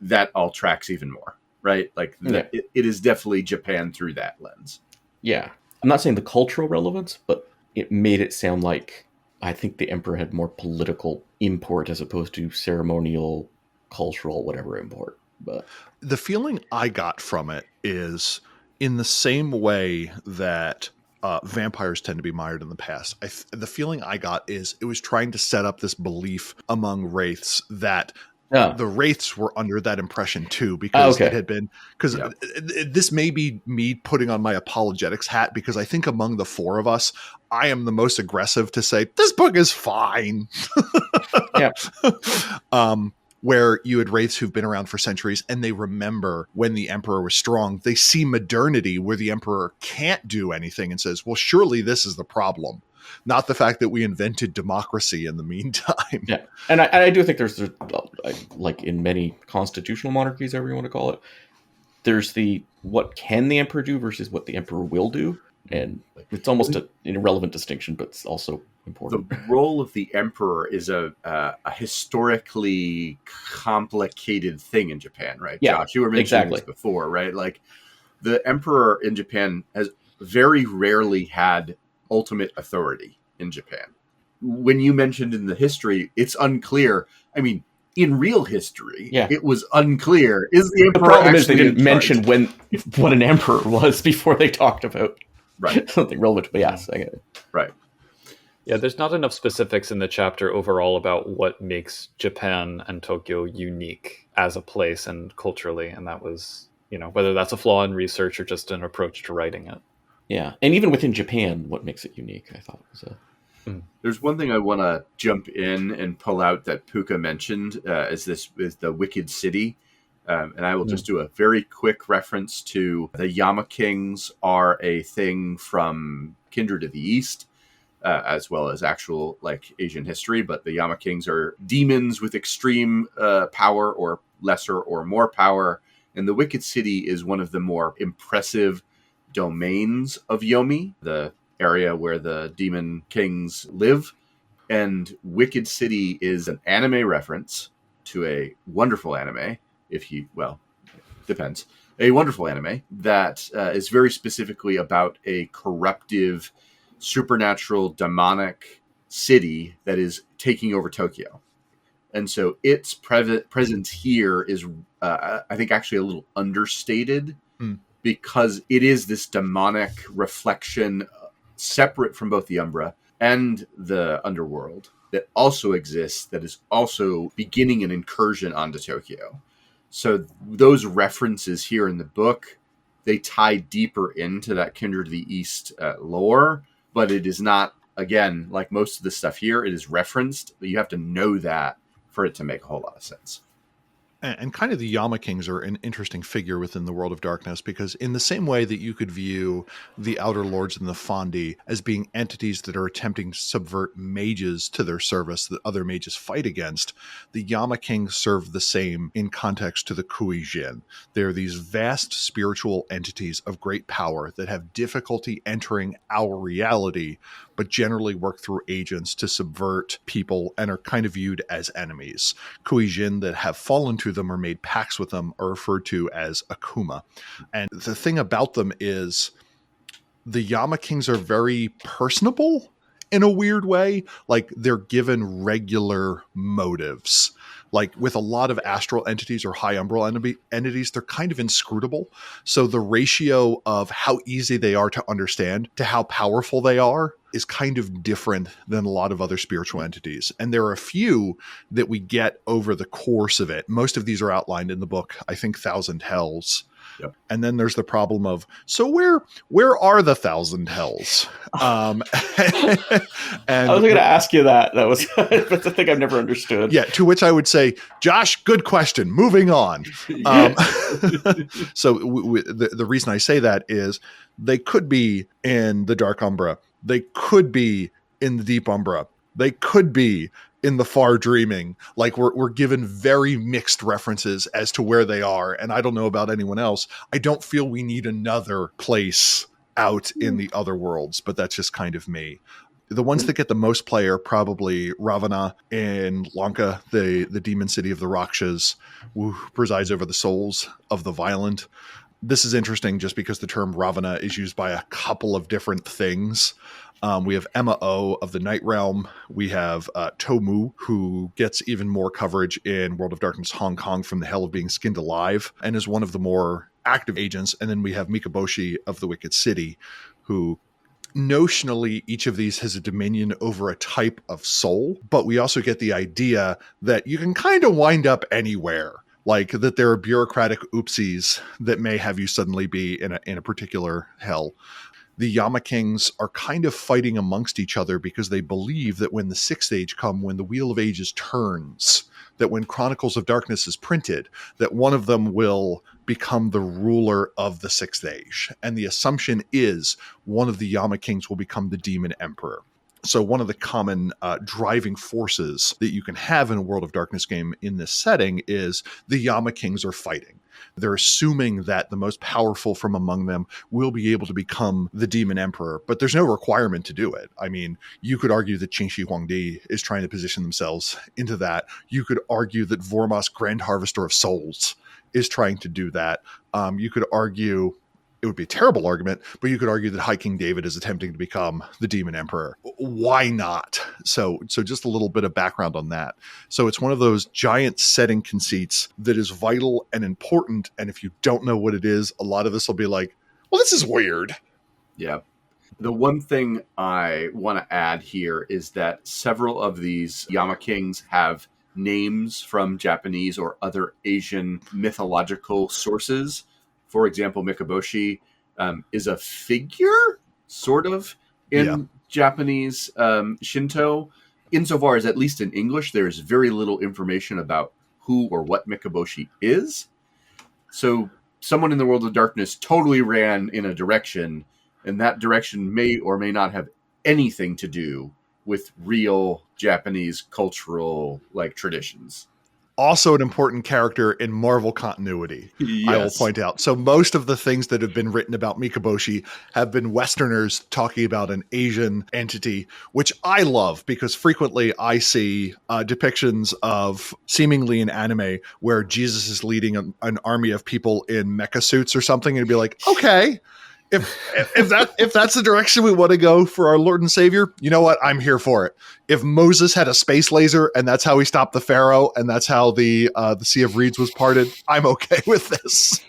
[SPEAKER 3] that all tracks even more, right? Like it is definitely Japan through that lens.
[SPEAKER 5] Yeah. I'm not saying the cultural relevance, but it made it sound like I think the emperor had more political import as opposed to ceremonial, cultural, whatever import. But
[SPEAKER 2] the feeling I got from it is in the same way that vampires tend to be mired in the past. The feeling I got is it was trying to set up this belief among wraiths that the wraiths were under that impression too, because it had been, because this may be me putting on my apologetics hat, because I think among the four of us, I am the most aggressive to say this book is fine. Where you had wraiths who've been around for centuries and they remember when the emperor was strong. They see modernity where the emperor can't do anything and says, well, surely this is the problem, not the fact that we invented democracy in the meantime.
[SPEAKER 5] Yeah. And I do think there's like in many constitutional monarchies, however you want to call it, there's the what can the emperor do versus what the emperor will do. And it's almost an irrelevant distinction, but it's also important.
[SPEAKER 3] The role of the emperor is a historically complicated thing in Japan, right?
[SPEAKER 5] Yeah,
[SPEAKER 3] Josh, you were mentioning this before, right? Like the emperor in Japan has very rarely had ultimate authority in Japan. When you mentioned in the history, it's unclear. I mean, in real history, it was unclear. Is the emperor?
[SPEAKER 5] The problem is they didn't mention what an emperor was before they talked about something relevant. But yes, I get it.
[SPEAKER 3] Right.
[SPEAKER 4] Yeah, there's not enough specifics in the chapter overall about what makes Japan and Tokyo unique as a place and culturally, and that was, whether that's a flaw in research or just an approach to writing it.
[SPEAKER 5] Yeah, and even within Japan, what makes it unique, I thought was
[SPEAKER 3] There's one thing I want to jump in and pull out that Pooka mentioned is the Wicked City. And I will just do a very quick reference to the Yama Kings are a thing from Kindred of the East, as well as actual like Asian history. But the Yama Kings are demons with extreme power or lesser or more power. And the Wicked City is one of the more impressive domains of Yomi, the area where the demon kings live. And Wicked City is an anime reference to a wonderful anime. Depends. A wonderful anime that is very specifically about a corruptive, supernatural, demonic city that is taking over Tokyo. And so its presence here is, I think, actually a little understated because it is this demonic reflection separate from both the Umbra and the underworld that also exists, that is also beginning an incursion onto Tokyo. So those references here in the book, they tie deeper into that Kindred of the East lore, but it is not, again, like most of the stuff here, it is referenced, but you have to know that for it to make a whole lot of sense.
[SPEAKER 2] And kind of the Yama Kings are an interesting figure within the world of darkness, because in the same way that you could view the Outer Lords and the Fondi as being entities that are attempting to subvert mages to their service that other mages fight against, the Yama Kings serve the same in context to the Kuei-jin. They're these vast spiritual entities of great power that have difficulty entering our reality, but generally work through agents to subvert people and are kind of viewed as enemies. Kuei-jin that have fallen to them or made pacts with them are referred to as Akuma. And the thing about them is the Yama Kings are very personable in a weird way. Like they're given regular motives. Like with a lot of astral entities or high umbral entities, they're kind of inscrutable. So the ratio of how easy they are to understand to how powerful they are is kind of different than a lot of other spiritual entities. And there are a few that we get over the course of it. Most of these are outlined in the book, I think, Thousand Hells.
[SPEAKER 3] Yep.
[SPEAKER 2] And then there's the problem of, so where are the Thousand Hells? And
[SPEAKER 5] I was going to ask you that. That was that's a thing I've never understood.
[SPEAKER 2] Yeah, to which I would say, Josh, good question. Moving on. So the reason I say that is they could be in the Dark Umbra. They could be in the Deep Umbra. They could be in the Far Dreaming. Like we're given very mixed references as to where they are. And I don't know about anyone else. I don't feel we need another place out in the other worlds, but that's just kind of me. The ones that get the most play are probably Ravana in Lanka, the demon city of the Rakshas, who presides over the souls of the violent. This is interesting just because the term Ravana is used by a couple of different things. We have Emma O of the Night Realm. We have Tomu, who gets even more coverage in World of Darkness Hong Kong from the Hell of Being Skinned Alive and is one of the more active agents. And then we have Mikaboshi of the Wicked City, who notionally each of these has a dominion over a type of soul. But we also get the idea that you can kind of wind up anywhere. Like that there are bureaucratic oopsies that may have you suddenly be in a particular hell. The Yama Kings are kind of fighting amongst each other because they believe that when the Sixth Age come, when the Wheel of Ages turns, that when Chronicles of Darkness is printed, that one of them will become the ruler of the Sixth Age. And the assumption is one of the Yama Kings will become the Demon Emperor. So one of the common driving forces that you can have in a World of Darkness game in this setting is the Yama Kings are fighting. They're assuming that the most powerful from among them will be able to become the Demon Emperor, but there's no requirement to do it. I mean, you could argue that Qingxi Huangdi is trying to position themselves into that. You could argue that Vormos, Grand Harvester of Souls, is trying to do that. You could argue, it would be a terrible argument, but you could argue that High King David is attempting to become the Demon Emperor. Why not? So just a little bit of background on that. So it's one of those giant setting conceits that is vital and important. And if you don't know what it is, a lot of this will be like, well, this is weird.
[SPEAKER 3] Yeah. The one thing I want to add here is that several of these Yama Kings have names from Japanese or other Asian mythological sources. For example, Mikaboshi is a figure, sort of, in Japanese Shinto. Insofar as, at least in English, there is very little information about who or what Mikaboshi is. So someone in the World of Darkness totally ran in a direction, and that direction may or may not have anything to do with real Japanese cultural traditions.
[SPEAKER 2] Also an important character in Marvel continuity, yes. I will point out. So most of the things that have been written about Mikaboshi have been Westerners talking about an Asian entity, which I love because frequently I see depictions of seemingly in anime where Jesus is leading an army of people in mecha suits or something, and it'd be like, okay, if that's the direction we want to go for our Lord and Savior, you know what? I'm here for it. If Moses had a space laser and that's how he stopped the Pharaoh and that's how the Sea of Reeds was parted, I'm okay with this.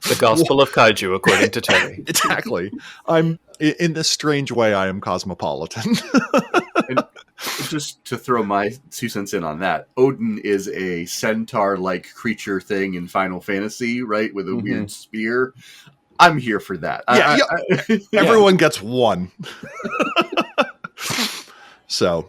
[SPEAKER 4] The Gospel of Kaiju, according to Terry.
[SPEAKER 2] Exactly. I'm in this strange way. I am cosmopolitan.
[SPEAKER 3] And just to throw my 2 cents in on that, Odin is a centaur-like creature thing in Final Fantasy, right, with a weird spear. I'm here for that.
[SPEAKER 2] Everyone gets one. So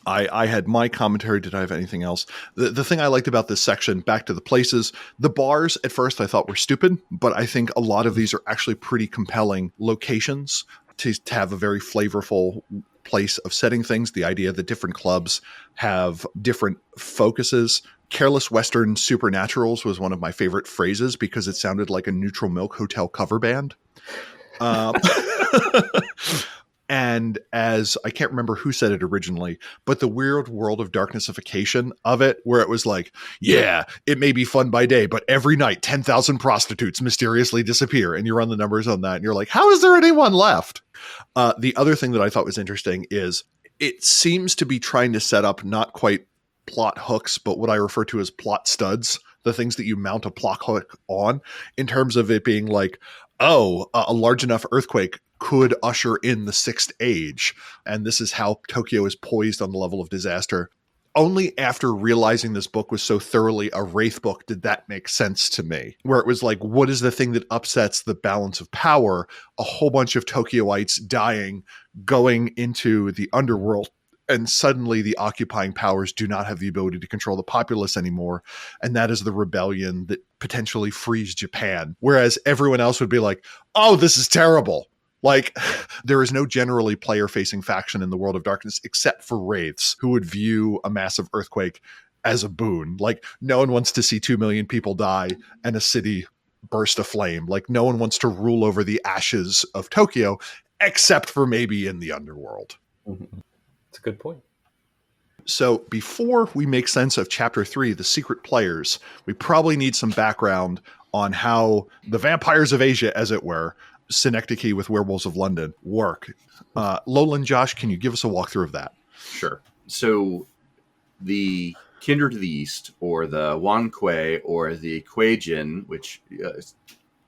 [SPEAKER 2] I had my commentary. Did I have anything else? The thing I liked about this section, back to the places, the bars at first I thought were stupid, but I think a lot of these are actually pretty compelling locations to have a very flavorful place of setting things. The idea that different clubs have different focuses. Careless Western Supernaturals was one of my favorite phrases because it sounded like a Neutral Milk Hotel cover band. And as I can't remember who said it originally, but the weird World of Darknessification of it, where it was like, yeah, it may be fun by day, but every night 10,000 prostitutes mysteriously disappear. And you run the numbers on that and you're like, how is there anyone left? The other thing that I thought was interesting is it seems to be trying to set up not quite plot hooks, but what I refer to as plot studs, the things that you mount a plot hook on, in terms of it being like, oh, a large enough earthquake could usher in the Sixth Age, and this is how Tokyo is poised on the level of disaster. Only after realizing this book was so thoroughly a Wraith book did that make sense to me, where it was like, what is the thing that upsets the balance of power? A whole bunch of Tokyoites dying, going into the underworld, and suddenly the occupying powers do not have the ability to control the populace anymore. And that is the rebellion that potentially frees Japan. Whereas everyone else would be like, oh, this is terrible. Like, there is no generally player-facing faction in the World of Darkness except for Wraiths, who would view a massive earthquake as a boon. Like, no one wants to see 2 million people die and a city burst aflame. Like, no one wants to rule over the ashes of Tokyo, except for maybe in the underworld.
[SPEAKER 4] Mm-hmm. That's a good point.
[SPEAKER 2] So before we make sense of Chapter 3, The Secret Players, we probably need some background on how the vampires of Asia, as it were, synecdoche with Werewolves of London, work. Lolan, Josh, can you give us a walkthrough of that?
[SPEAKER 3] Sure. So the Kindred to the East, or the Wan Kuei, or the Kuei-jin, which,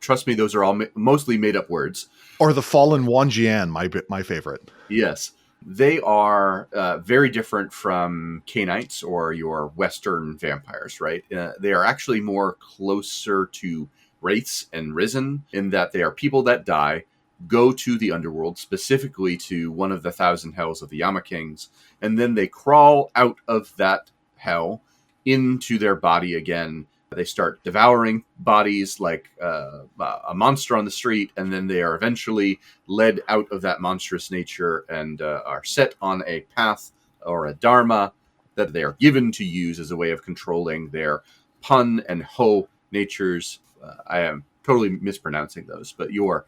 [SPEAKER 3] trust me, those are all mostly made-up words.
[SPEAKER 2] Or the Fallen Wanjian, my favorite.
[SPEAKER 3] Yes. They are very different from Cainites or your Western vampires, right? They are actually more closer to Wraiths and Risen, in that they are people that die, go to the underworld, specifically to one of the 1,000 hells of the Yama Kings, and then they crawl out of that hell into their body again. They start devouring bodies like a monster on the street, and then they are eventually led out of that monstrous nature and are set on a path or a dharma that they are given to use as a way of controlling their pun and ho natures. I am totally mispronouncing those, but your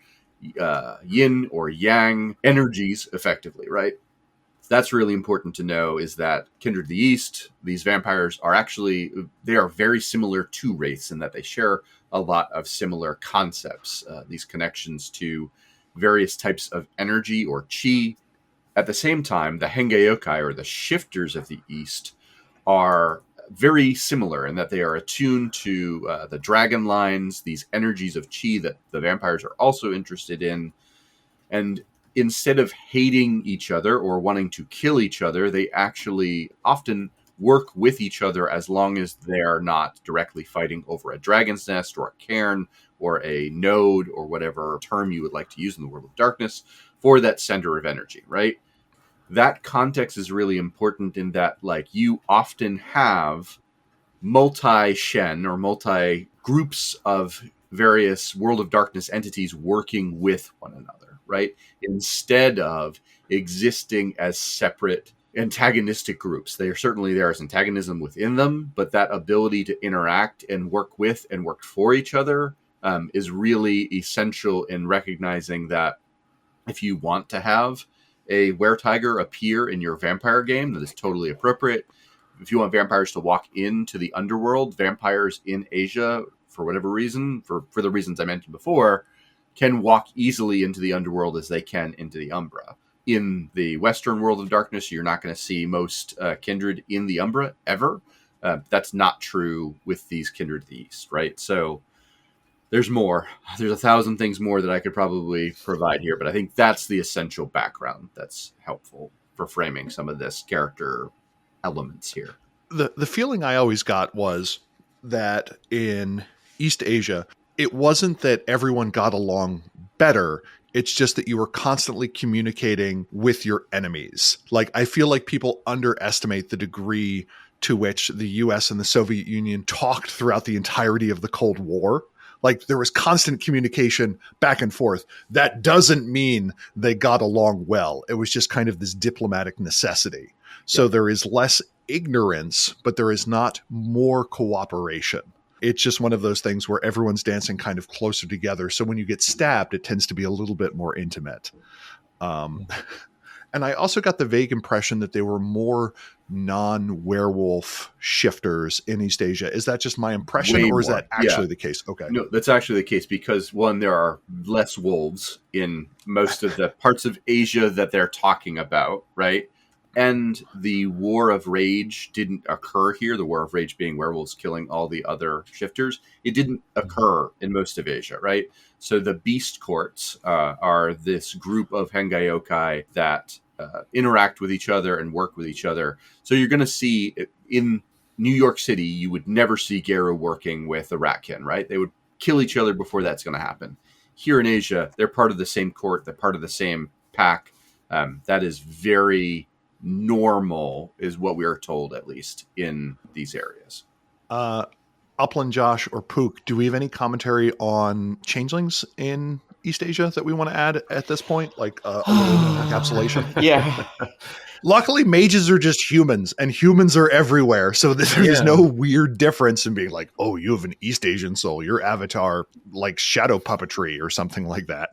[SPEAKER 3] yin or yang energies, effectively, right? That's really important to know, is that Kindred of the East, these vampires are actually, they are very similar to Wraiths in that they share a lot of similar concepts, these connections to various types of energy or chi. At the same time, the Hengeyokai, or the Shifters of the East, are very similar in that they are attuned to the dragon lines, these energies of chi that the vampires are also interested in. And instead of hating each other or wanting to kill each other, they actually often work with each other as long as they are not directly fighting over a dragon's nest or a cairn or a node or whatever term you would like to use in the World of Darkness for that center of energy, right? That context is really important in that, like, you often have multi-shen or multi-groups of various World of Darkness entities working with one another, right? Instead of existing as separate antagonistic groups. They are certainly there as antagonism within them, but that ability to interact and work with and work for each other is really essential in recognizing that if you want to have a were-tiger appear in your vampire game, that is totally appropriate. If you want vampires to walk into the underworld, vampires in Asia, for whatever reason, for the reasons I mentioned before, can walk easily into the underworld as they can into the Umbra. In the Western World of Darkness, you're not going to see most Kindred in the Umbra, ever. That's not true with these Kindred of the East, right? So there's more. There's 1,000 things more that I could probably provide here, but I think that's the essential background that's helpful for framing some of this character elements here.
[SPEAKER 2] The feeling I always got was that in East Asia, it wasn't that everyone got along better. It's just that you were constantly communicating with your enemies. Like, I feel like people underestimate the degree to which the US and the Soviet Union talked throughout the entirety of the Cold War. Like, there was constant communication back and forth. That doesn't mean they got along well. It was just kind of this diplomatic necessity. So there is less ignorance, but there is not more cooperation. It's just one of those things where everyone's dancing kind of closer together. So when you get stabbed, it tends to be a little bit more intimate. And I also got the vague impression that they were more non-werewolf shifters in East Asia. Is that just my impression, or is that actually the case? Okay.
[SPEAKER 3] No, that's actually the case because, one, there are less wolves in most of the parts of Asia that they're talking about, right? and the War of Rage didn't occur here. The War of Rage being werewolves killing all the other shifters. It didn't occur in most of Asia, right? So the Beast Courts are this group of Hengai Yokai that interact with each other and work with each other. So you're going to see in New York City, you would never see Geru working with a Ratkin, right? They would kill each other before that's going to happen. Here in Asia, they're part of the same court. They're part of the same pack. That is very normal, is what we are told, at least in these areas.
[SPEAKER 2] Upland, Josh, or Pook, do we have any commentary on changelings in East Asia that we want to add at this point? Like a little encapsulation?
[SPEAKER 5] Yeah.
[SPEAKER 2] Luckily, mages are just humans, and humans are everywhere. So there's no weird difference in being like, oh, you have an East Asian soul. Your avatar, like shadow puppetry or something like that.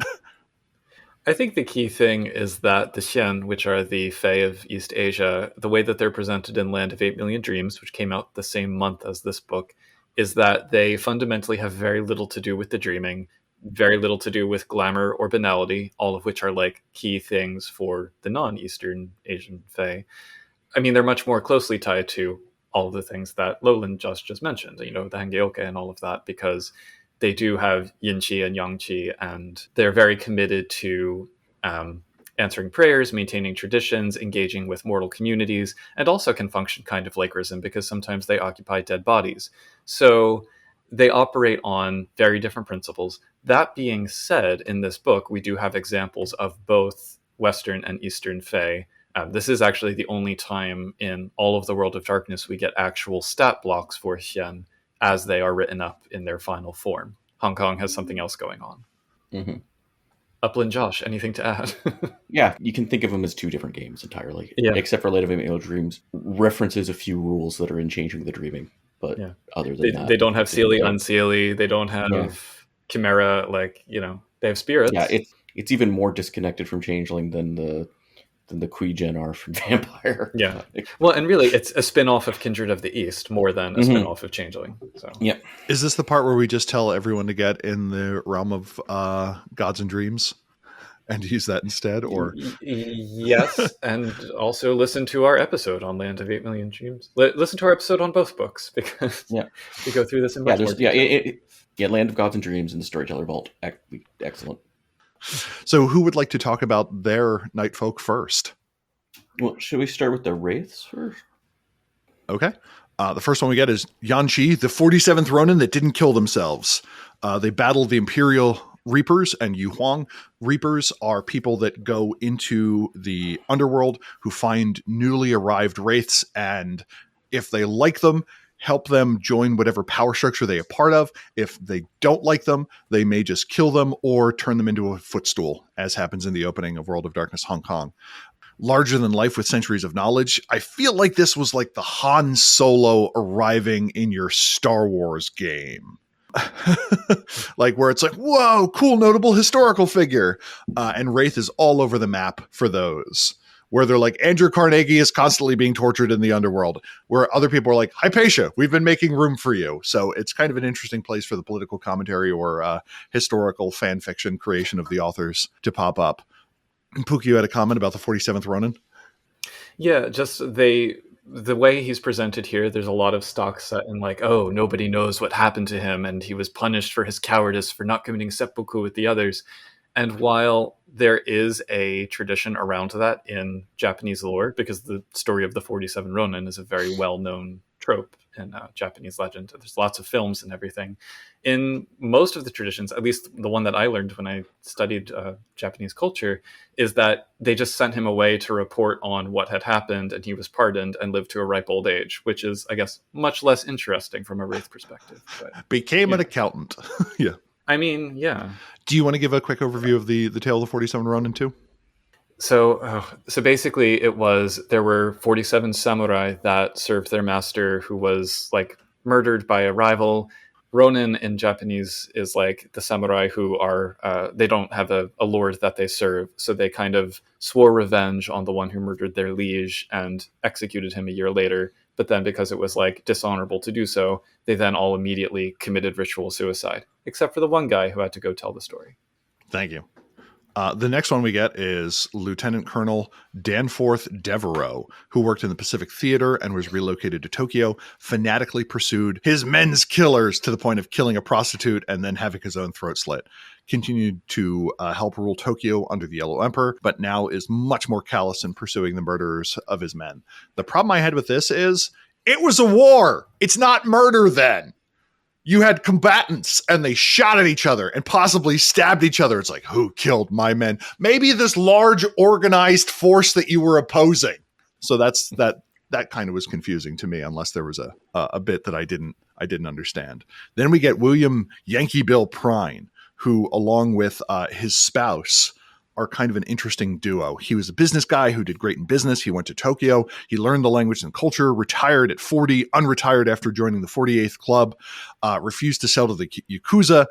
[SPEAKER 4] I think the key thing is that the Xian, which are the Fae of East Asia, the way that they're presented in Land of 8 Million Dreams, which came out the same month as this book, is that they fundamentally have very little to do with the dreaming, very little to do with glamour or banality, all of which are like key things for the non-Eastern Asian Fae. I mean, they're much more closely tied to all of the things that Lowland just mentioned, the Hangyoka and all of that, because they do have yin qi and yang qi, and they're very committed to answering prayers, maintaining traditions, engaging with mortal communities, and also can function kind of like Risen because sometimes they occupy dead bodies. So they operate on very different principles. That being said, in this book, we do have examples of both Western and Eastern Fae. This is actually the only time in all of the World of Darkness we get actual stat blocks for Xian as they are written up in their final form. Hong Kong has something else going on.
[SPEAKER 5] Mm-hmm.
[SPEAKER 4] Upland, Josh, anything to add?
[SPEAKER 5] Yeah, you can think of them as two different games entirely. Yeah. Except for Land of 8 Million Dreams references a few rules that are in Changing the Dreaming. But other than that...
[SPEAKER 4] They don't have Seelie, Unseelie. They don't have Chimera, they have spirits.
[SPEAKER 5] Yeah, it's even more disconnected from Changeling than the Qui-Gen are from Vampire.
[SPEAKER 4] Yeah. Well, and really, it's a spin-off of Kindred of the East more than a spin-off of Changeling. So.
[SPEAKER 5] Yep.
[SPEAKER 2] Is this the part where we just tell everyone to get in the realm of gods and dreams and use that instead? Or
[SPEAKER 4] yes, and also listen to our episode on Land of 8 Million Dreams. Listen to our episode on both books, because we go through this in much more detail.
[SPEAKER 5] Land of Gods and Dreams and the Storyteller Vault. Excellent.
[SPEAKER 2] So who would like to talk about their night folk first?
[SPEAKER 5] Well, should we start with the Wraiths first?
[SPEAKER 2] Okay. The first one we get is Yanqi, the 47th Ronin that didn't kill themselves. They battled the Imperial Reapers and Yu Huang. Reapers are people that go into the underworld who find newly arrived Wraiths, and if they like them, help them join whatever power structure they are part of. If they don't like them, they may just kill them or turn them into a footstool, as happens in the opening of World of Darkness Hong Kong. Larger than life with centuries of knowledge. I feel like this was like the Han Solo arriving in your Star Wars game. Like where it's like, whoa, cool, notable historical figure. And Wraith is all over the map for those. Where they're like, Andrew Carnegie is constantly being tortured in the underworld, where other people are like, Hypatia, we've been making room for you. So it's kind of an interesting place for the political commentary or historical fan fiction creation of the authors to pop up. Pooka, you had a comment about the 47th Ronin?
[SPEAKER 4] Yeah, just the way he's presented here, there's a lot of stock set in like, oh, nobody knows what happened to him, and he was punished for his cowardice for not committing seppuku with the others. And while there is a tradition around that in Japanese lore, because the story of the 47 Ronin is a very well-known trope in Japanese legend, there's lots of films and everything. In most of the traditions, at least the one that I learned when I studied Japanese culture, is that they just sent him away to report on what had happened, and he was pardoned and lived to a ripe old age, which is, I guess, much less interesting from a Wraith perspective. But,
[SPEAKER 2] became an accountant. Yeah.
[SPEAKER 4] I mean, yeah.
[SPEAKER 2] Do you want to give a quick overview of the tale of the 47 Ronin too?
[SPEAKER 4] So basically there were 47 samurai that served their master, who was like murdered by a rival. Ronin in Japanese is like the samurai who are, they don't have a lord that they serve. So they kind of swore revenge on the one who murdered their liege and executed him a year later. But then because it was like dishonorable to do so, they then all immediately committed ritual suicide, except for the one guy who had to go tell the story.
[SPEAKER 2] Thank you. The next one we get is Lieutenant Colonel Danforth Devereaux, who worked in the Pacific Theater and was relocated to Tokyo, fanatically pursued his men's killers to the point of killing a prostitute and then having his own throat slit. Continued to help rule Tokyo under the Yellow Emperor, but now is much more callous in pursuing the murderers of his men. The problem I had with this is it was a war. It's not murder then. You had combatants and they shot at each other and possibly stabbed each other. It's like, who killed my men? Maybe this large organized force that you were opposing. So that kind of was confusing to me, unless there was a bit that I didn't understand. Then we get William Yankee Bill Prine, who, along with his spouse, are kind of an interesting duo. He was a business guy who did great in business. He went to Tokyo. He learned the language and culture, retired at 40, unretired after joining the 48th Club, refused to sell to the Yakuza,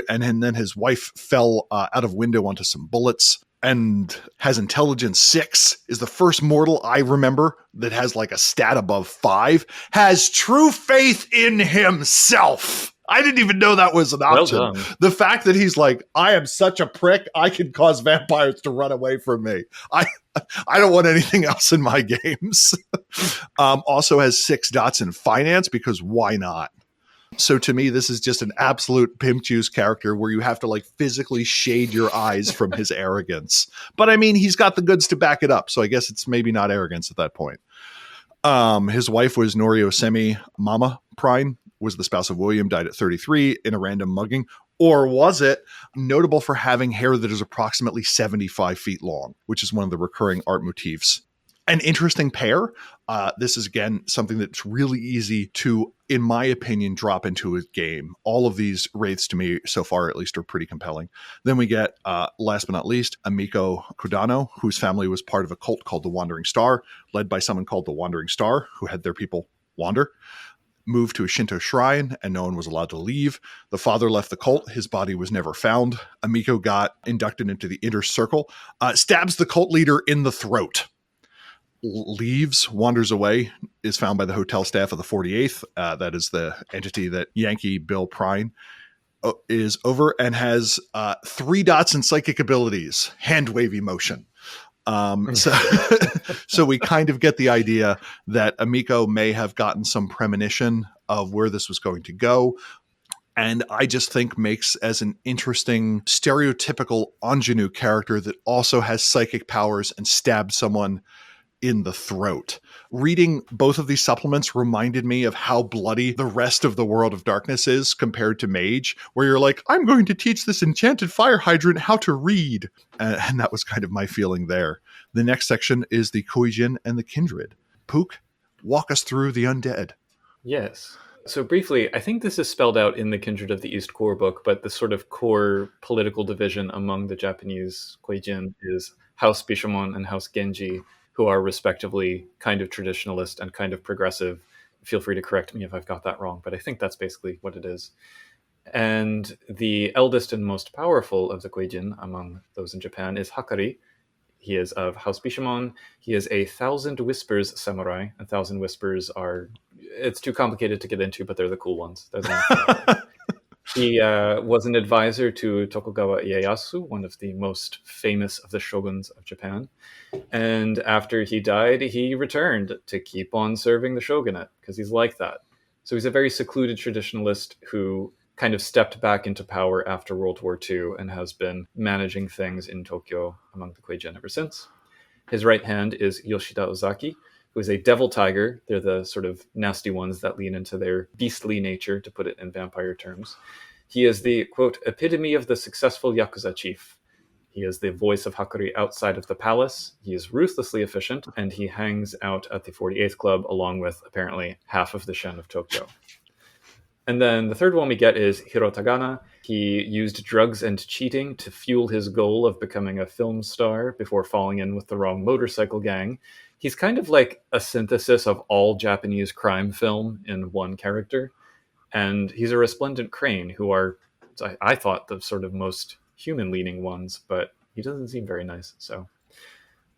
[SPEAKER 2] and then his wife fell out of window onto some bullets, and has intelligence 6, is the first mortal I remember that has like a stat above 5, has true faith in himself. I didn't even know that was an option.
[SPEAKER 4] Well done.
[SPEAKER 2] The fact that he's like, I am such a prick, I can cause vampires to run away from me. I don't want anything else in my games. Also has 6 dots in finance, because why not? So to me, this is just an absolute pimp juice character where you have to like physically shade your eyes from his arrogance. But I mean, he's got the goods to back it up. So I guess it's maybe not arrogance at that point. His wife was Noriosemi Mama Prine, was the spouse of William, died at 33 in a random mugging. Or was it notable for having hair that is approximately 75 feet long, which is one of the recurring art motifs. An interesting pair. This is, again, something that's really easy to, in my opinion, drop into a game. All of these wraiths, to me, so far at least, are pretty compelling. Then we get, last but not least, Amiko Kodano, whose family was part of a cult called the Wandering Star, led by someone called the Wandering Star, who had their people wander. Moved to a Shinto shrine, and no one was allowed to leave. The father left the cult. His body was never found. Amiko got inducted into the inner circle, stabs the cult leader in the throat, leaves, wanders away, is found by the hotel staff of the 48th. That is the entity that Yankee Bill Prine is over, and has 3 dots in psychic abilities, hand wavy motion. So we kind of get the idea that Amiko may have gotten some premonition of where this was going to go. And I just think makes as an interesting stereotypical ingenue character that also has psychic powers and stabbed someone in the throat. Reading both of these supplements reminded me of how bloody the rest of the World of Darkness is compared to Mage, where you're like, I'm going to teach this enchanted fire hydrant how to read. And that was kind of my feeling there. The next section is the Koijin and the Kindred. Pook, walk us through the undead.
[SPEAKER 4] Yes. So briefly, I think this is spelled out in the Kindred of the East core book, but the sort of core political division among the Japanese Koijin is House Bishamon and House Genji, who are respectively kind of traditionalist and kind of progressive. Feel free to correct me if I've got that wrong, but I think that's basically what it is. And the eldest and most powerful of the Koijin among those in Japan is Hakari. He is of House Bishamon. He is a 1,000 Whispers samurai. 1,000 Whispers are... It's too complicated to get into, but they're the cool ones. They're the He was an advisor to Tokugawa Ieyasu, one of the most famous of the shoguns of Japan. And after he died, he returned to keep on serving the shogunate, because he's like that. So he's a very secluded traditionalist who kind of stepped back into power after World War II and has been managing things in Tokyo among the Koijin ever since. His right hand is Yoshida Ozaki, who is a devil tiger. They're the sort of nasty ones that lean into their beastly nature, to put it in vampire terms. He is the, quote, epitome of the successful Yakuza chief. He is the voice of Hakari outside of the palace. He is ruthlessly efficient, and he hangs out at the 48th Club along with, apparently, half of the Shen of Tokyo. And then the third one we get is Hirotagana. He used drugs and cheating to fuel his goal of becoming a film star before falling in with the wrong motorcycle gang. He's kind of like a synthesis of all Japanese crime film in one character. And he's a resplendent crane, who are, I thought, the sort of most human-leaning ones, but he doesn't seem very nice. So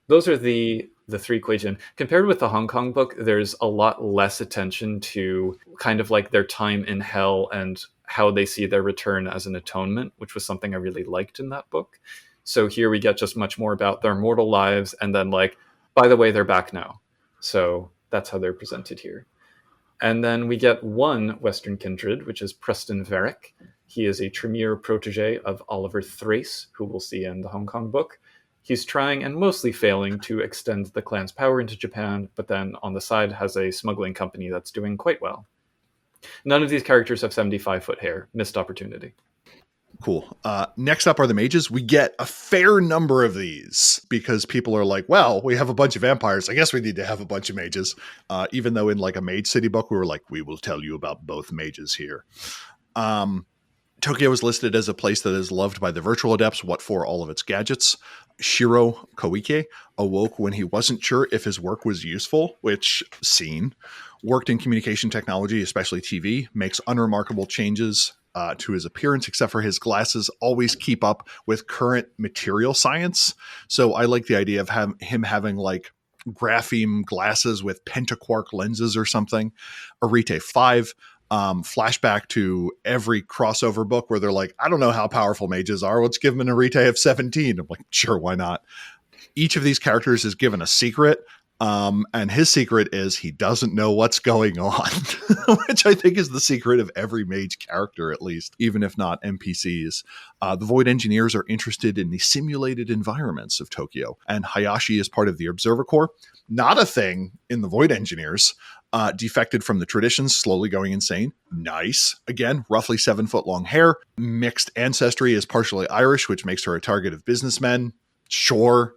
[SPEAKER 4] those are the 3 Koijin. Compared with the Hong Kong book, there's a lot less attention to kind of like their time in hell and how they see their return as an atonement, which was something I really liked in that book. So here we get just much more about their mortal lives, and then like, by the way, they're back now. So that's how they're presented here. And then we get one Western kindred, which is Preston Varick. He is a Tremere protege of Oliver Thrace, who we'll see in the Hong Kong book. He's trying and mostly failing to extend the clan's power into Japan, but then on the side has a smuggling company that's doing quite well. None of these characters have 75-foot hair. Missed opportunity.
[SPEAKER 2] Cool. Next up are the mages. We get a fair number of these because people are like, well, we have a bunch of vampires. I guess we need to have a bunch of mages. Even though in like a Mage City book, we were like, we will tell you about both mages here. Tokyo is listed as a place that is loved by the virtual adepts, what for all of its gadgets. Shiro Koike awoke when he wasn't sure if his work was useful, which, seen. Worked in communication technology, especially TV, makes unremarkable changes to his appearance, except for his glasses always keep up with current material science. So I like the idea of him having like grapheme glasses with pentaquark lenses or something. Arete 5. Flashback to every crossover book where they're like, I don't know how powerful mages are. Let's give them an Arete of 17. I'm like, sure, why not? Each of these characters is given a secret. And his secret is he doesn't know what's going on, which I think is the secret of every mage character, at least, even if not NPCs. The Void Engineers are interested in the simulated environments of Tokyo, and Hayashi is part of the Observer Corps. Not a thing in the Void Engineers. Defected from the traditions, slowly going insane. Nice. Again, roughly 7-foot long hair. Mixed ancestry, is partially Irish, which makes her a target of businessmen. Sure.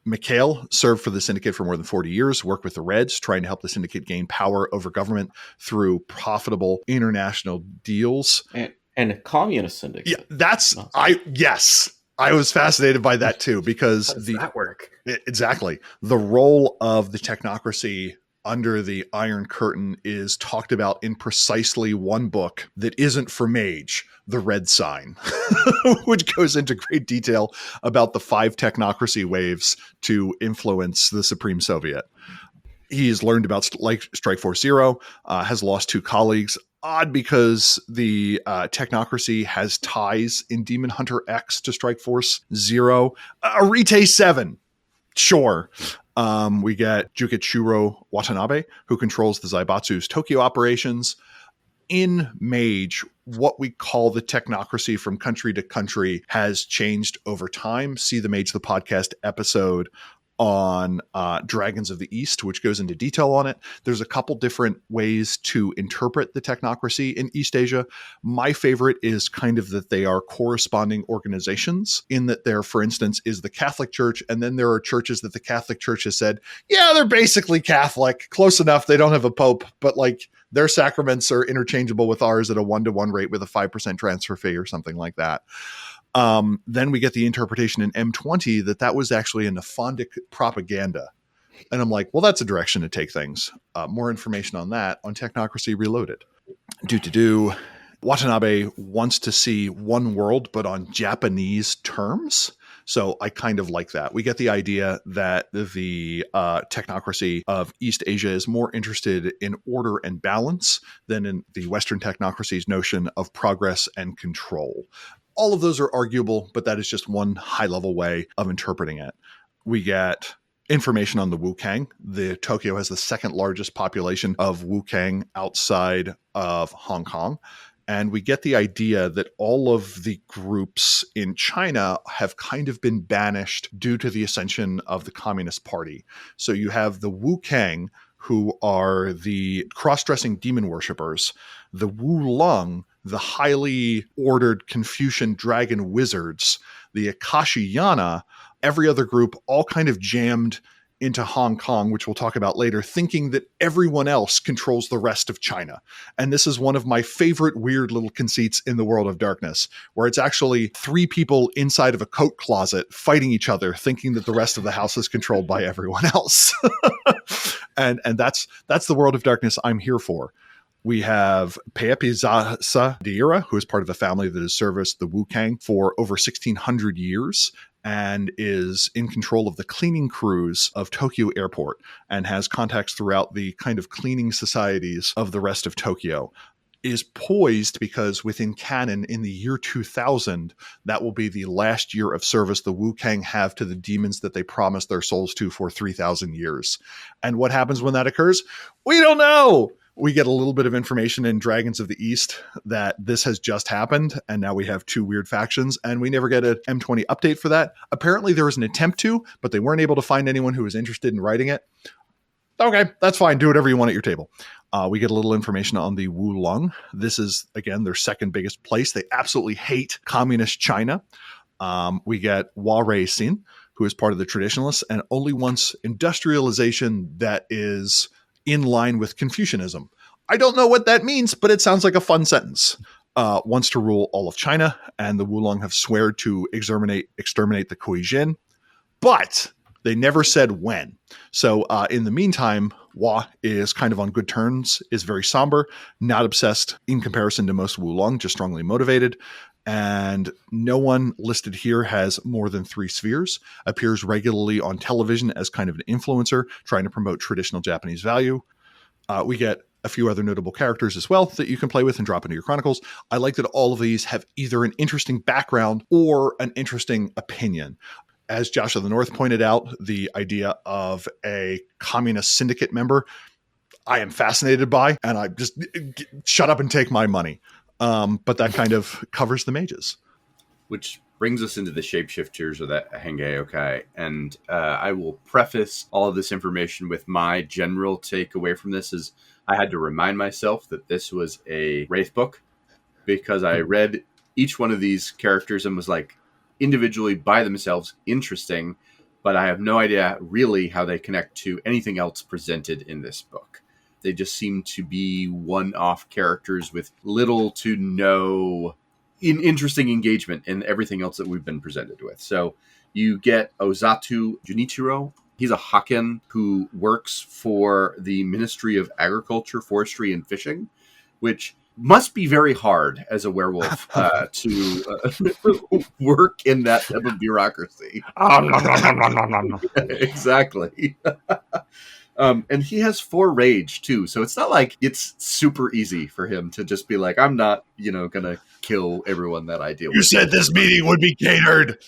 [SPEAKER 2] Mikhail served for the Syndicate for more than 40 years, worked with the Reds, trying to help the Syndicate gain power over government through profitable international deals.
[SPEAKER 5] And a communist syndicate.
[SPEAKER 2] Yeah, that's, I was fascinated by that too, because
[SPEAKER 4] how does that work?
[SPEAKER 2] Exactly. The role of the technocracy under the Iron Curtain is talked about in precisely one book that isn't for mage, The Red Sign, which goes into great detail about the 5 technocracy waves to influence the Supreme Soviet. He's learned about Strike Force Zero, has lost 2 colleagues. Odd because the technocracy has ties in Demon Hunter X to Strike Force Zero. Arete 7. Sure. We get Jukichiro Watanabe, who controls the Zaibatsu's Tokyo operations. In Mage, what we call the technocracy from country to country has changed over time. See the Mage the Podcast episode on Dragons of the East, which goes into detail on it. There's a couple different ways to interpret the technocracy in East Asia. My favorite is kind of that they are corresponding organizations, in that there, for instance, is the Catholic Church, and then there are churches that the Catholic Church has said, yeah, they're basically Catholic, close enough, they don't have a pope, but like their sacraments are interchangeable with ours at a 1-to-1 rate with a 5% transfer fee or something like that. Then we get the interpretation in M20 that was actually a Nephandic propaganda. And I'm like, well, that's a direction to take things. More information on that on Technocracy Reloaded. Watanabe wants to see one world, but on Japanese terms. So I kind of like that. We get the idea that the technocracy of East Asia is more interested in order and balance than in the Western technocracy's notion of progress and control. All of those are arguable, but that is just one high-level way of interpreting it. We get information on the Wukang. Tokyo has the second largest population of Wukang outside of Hong Kong. And we get the idea that all of the groups in China have kind of been banished due to the ascension of the Communist Party. So you have the Wukang, who are the cross-dressing demon worshippers, the Wulong, the highly ordered Confucian dragon wizards, the Akashiyana, every other group, all kind of jammed into Hong Kong, which we'll talk about later, thinking that everyone else controls the rest of China. And this is one of my favorite weird little conceits in the World of Darkness, where it's actually 3 people inside of a coat closet fighting each other, thinking that the rest of the house is controlled by everyone else. and that's the World of Darkness I'm here for. We have Peapizasa Deira, who is part of a family that has serviced the Wukang for over 1,600 years and is in control of the cleaning crews of Tokyo Airport and has contacts throughout the kind of cleaning societies of the rest of Tokyo. is poised because within canon in the year 2000, that will be the last year of service the Wu-Kang have to the demons that they promised their souls to for 3,000 years. And what happens when that occurs? We don't know. We get a little bit of information in Dragons of the East that this has just happened, and now we have two weird factions, and we never get an M20 update for that. Apparently there was an attempt to, but they weren't able to find anyone who was interested in writing it. Okay, that's fine. Do whatever you want at your table. We get a little information on the Wulong. This is, again, their second biggest place. They absolutely hate communist China. We get Wei Xin, who is part of the traditionalists and only wants industrialization that is in line with Confucianism. I don't know what that means, but it sounds like a fun sentence. Wants to rule all of China, and the Wulong have sweared to exterminate the Kuei-jin. But they never said when. So in the meantime, Hua is kind of on good terms, is very somber, not obsessed in comparison to most Wulong, just strongly motivated. And no one listed here has more than 3 spheres, appears regularly on television as kind of an influencer, trying to promote traditional Japanese value. We get a few other notable characters as well that you can play with and drop into your chronicles. I like that all of these have either an interesting background or an interesting opinion. As Josh of the North pointed out, the idea of a communist syndicate member, I am fascinated by, and I just shut up and take my money. But that kind of covers the mages.
[SPEAKER 3] Which brings us into the shapeshifters of that Hengei Yokai. And I will preface all of this information with my general takeaway from this is I had to remind myself that this was a Wraith book because I read each one of these characters and was like, individually by themselves interesting, but I have no idea really how they connect to anything else presented in this book. They just seem to be one-off characters with little to no interesting engagement in everything else that we've been presented with. So you get Ozatu Junichiro. He's a Haken who works for the Ministry of Agriculture, Forestry, and Fishing, which must be very hard as a werewolf to work in that type of bureaucracy. Exactly. And he has 4 rage too, so it's not like it's super easy for him to just be like, I'm not, gonna kill everyone that I deal with.
[SPEAKER 2] You said this meeting would be catered.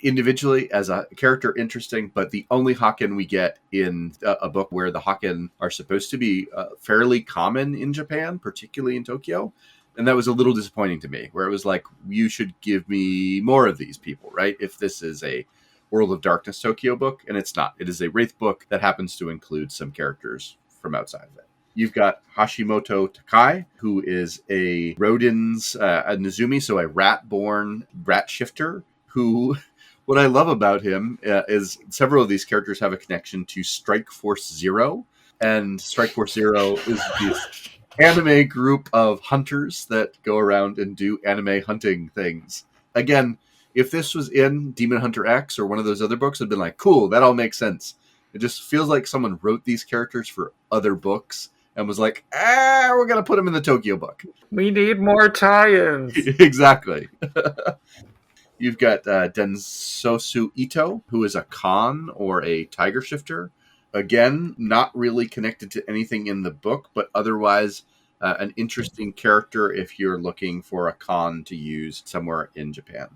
[SPEAKER 2] Individually as a character, interesting, but the only Haken we get in a book where the Haken are supposed to be fairly common in Japan, particularly in Tokyo. And that was a little disappointing to me, where it was like, you should give me more of these people, right? If this is a World of Darkness Tokyo book, and it's not. It is a Wraith book that happens to include some characters from outside of it. You've got Hashimoto Takai, who is a Rodin's a Nezumi, so a rat-born rat shifter, who, what I love about him is several of these characters have a connection to Strike Force Zero, and Strike Force Zero is this anime group of hunters that go around and do anime hunting things. Again, if this was in Demon Hunter X or one of those other books, I'd been like, cool, that all makes sense. It just feels like someone wrote these characters for other books and was like, we're going to put them in the Tokyo book.
[SPEAKER 4] We need more tie-ins.
[SPEAKER 3] Exactly. You've got Densosu Ito, who is a Khan or a Tiger Shifter. Again, not really connected to anything in the book, but otherwise an interesting character if you're looking for a Khan to use somewhere in Japan.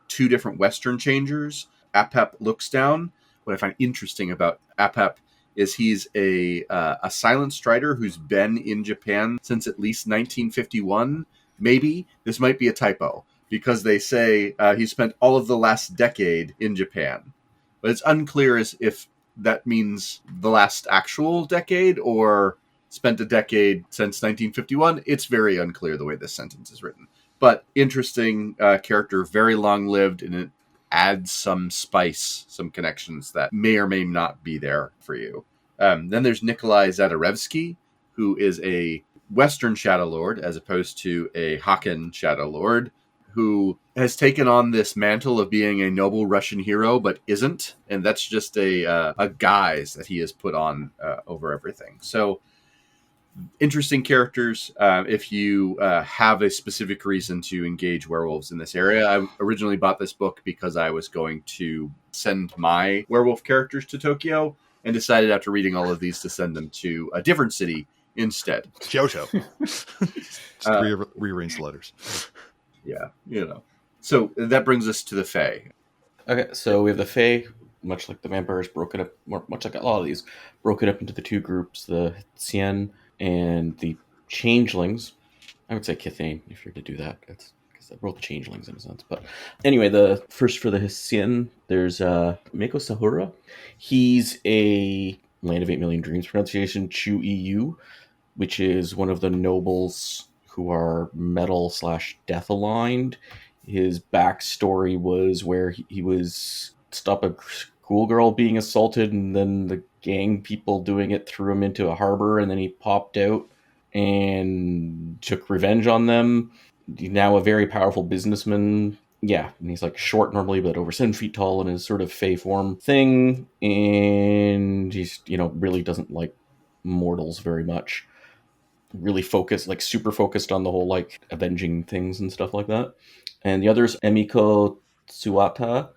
[SPEAKER 3] 2 different Western changers. Apep Looks Down. What I find interesting about Apep is he's a silent strider who's been in Japan since at least 1951. Maybe. This might be a typo, because they say he spent all of the last decade in Japan. But it's unclear as if that means the last actual decade or spent a decade since 1951. It's very unclear the way this sentence is written. But interesting character, very long-lived, and it adds some spice, some connections that may or may not be there for you. Then there's Nikolai Zadarevsky, who is a Western Shadow Lord as opposed to a Haken Shadow Lord, who has taken on this mantle of being a noble Russian hero, but isn't. And that's just a guise that he has put on over everything. So interesting characters if you have a specific reason to engage werewolves in this area. I originally bought this book because I was going to send my werewolf characters to Tokyo and decided after reading all of these to send them to a different city instead.
[SPEAKER 2] Jojo. Just rearrange the letters.
[SPEAKER 3] Yeah, So that brings us to the Fae.
[SPEAKER 5] Okay, so we have the Fae, much like the vampires, broken up, much like a lot of these, broken up into the two groups, the Xian and the Changelings. I would say Kithane, if you're to do that. That's because they're both changelings in a sense. But anyway, the first for the Xian, there's Mako Sahura. He's a Land of 8 Million Dreams pronunciation, Chu EU, which is one of the nobles who are metal/death aligned. His backstory was where he was stop a cool girl being assaulted, and then the gang people doing it threw him into a harbor, and then he popped out and took revenge on them. He's now a very powerful businessman. Yeah, and he's like short normally, but over 7 feet tall in his sort of Fey form thing. And he's, really doesn't like mortals very much. Really focused, like super focused on the whole like avenging things and stuff like that. And the other is Emiko Tsuata.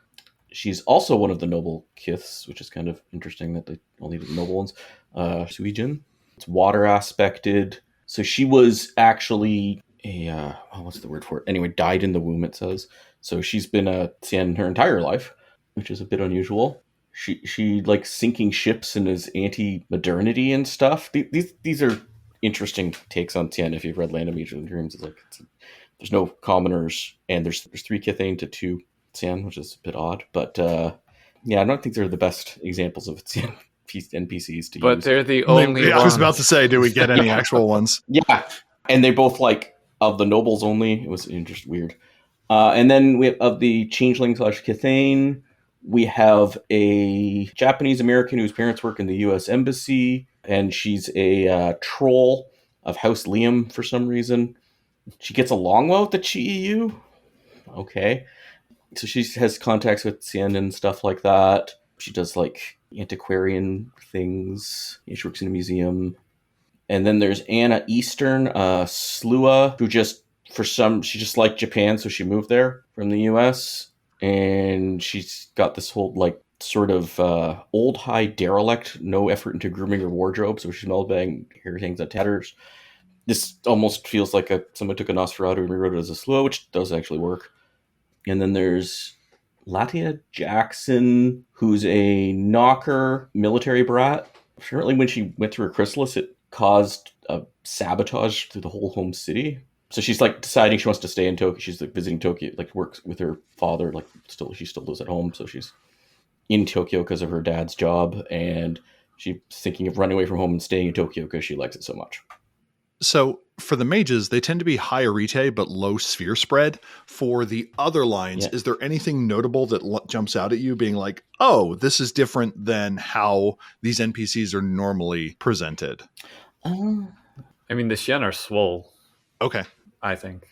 [SPEAKER 5] She's also one of the noble kiths, which is kind of interesting that they only did the noble ones. Suijin. It's water aspected. So she was actually what's the word for it? Anyway, died in the womb, it says. So she's been a Xian her entire life, which is a bit unusual. She likes sinking ships and is anti-modernity and stuff. These are interesting takes on Xian. If you've read Land of Million Dreams, there's no commoners, and there's 3 Kithane to 2 Xian, which is a bit odd. But I don't think they're the best examples of Xian NPCs to use.
[SPEAKER 4] But they're the only ones.
[SPEAKER 2] I was about to say, do we get any actual ones?
[SPEAKER 5] Yeah, and they both of the nobles only. It was just weird. And then we have of the Changeling / Kithane, we have a Japanese American whose parents work in the U.S. Embassy, and she's a troll of House Liam for some reason. She gets along well with the Chi-EU. Okay. So she has contacts with Xian and stuff like that. She does antiquarian things. She works in a museum. And then there's Anna Eastern, Slua, who she just liked Japan, so she moved there from the US. And she's got this whole sort of old high derelict, no effort into grooming her wardrobe, so she's melbang, hair hangs at tatters. This almost feels like someone took a Nosferatu and rewrote it as a Slua, which does actually work. And then there's Latia Jackson, who's a knocker military brat. Apparently when she went through her chrysalis, it caused a sabotage through the whole home city. So she's deciding she wants to stay in Tokyo. She's visiting Tokyo, works with her father. She still lives at home. So she's in Tokyo because of her dad's job. And she's thinking of running away from home and staying in Tokyo because she likes it so much.
[SPEAKER 2] So for the mages, they tend to be high arete but low sphere spread. For the other lines, Is there anything notable that jumps out at you being like, oh, this is different than how these NPCs are normally presented?
[SPEAKER 4] I mean, the Xian are swole.
[SPEAKER 2] Okay.
[SPEAKER 4] I think.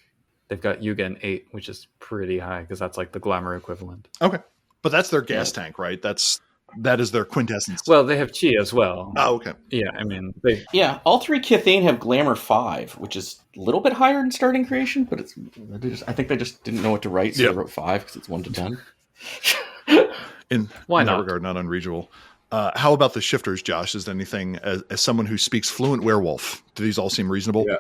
[SPEAKER 4] They've got Yugen 8, which is pretty high because that's the glamour equivalent.
[SPEAKER 2] Okay. But that's their gas tank, right? That is their quintessence.
[SPEAKER 4] Well, they have Chi as well.
[SPEAKER 2] Oh, okay.
[SPEAKER 4] Yeah, I mean...
[SPEAKER 5] all 3 Kithane have Glamour 5, which is a little bit higher in starting creation, but I think they just didn't know what to write, so they wrote 5 because it's 1 to 10.
[SPEAKER 2] in that regard, not unreasonable. How about the shifters, Josh? Is there anything, as someone who speaks fluent werewolf, do these all seem reasonable?
[SPEAKER 3] Yeah.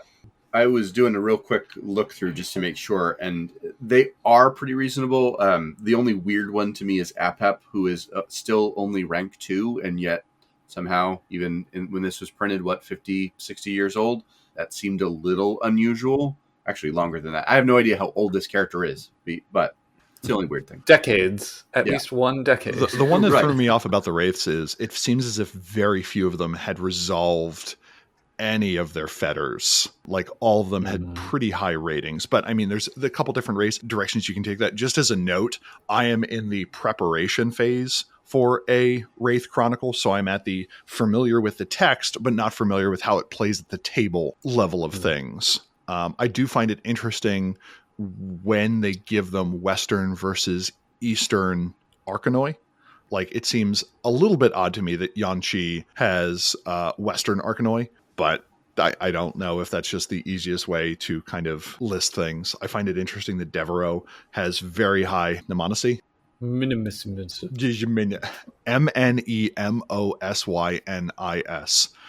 [SPEAKER 3] I was doing a real quick look through just to make sure, and they are pretty reasonable. The only weird one to me is Apep, who is still only rank 2, and yet somehow, even when this was printed, 50, 60 years old, that seemed a little unusual. Actually, longer than that. I have no idea how old this character is, but it's the only weird thing.
[SPEAKER 4] Decades. At least 1 decade.
[SPEAKER 2] The one that threw me off about the Wraiths is it seems as if very few of them had resolved any of their fetters. All of them had pretty high ratings, but I mean, there's a couple different race directions you can take that. Just as a note, I am in the preparation phase for a Wraith Chronicle, so I'm at the familiar with the text, but not familiar with how it plays at the table level of things. I do find it interesting when they give them Western versus Eastern Arcanoi. It seems a little bit odd to me that Yanqi has Western Arcanoi, but I don't know if that's just the easiest way to kind of list things. I find it interesting that Devereaux has very high mnemonacy.
[SPEAKER 4] Minimus.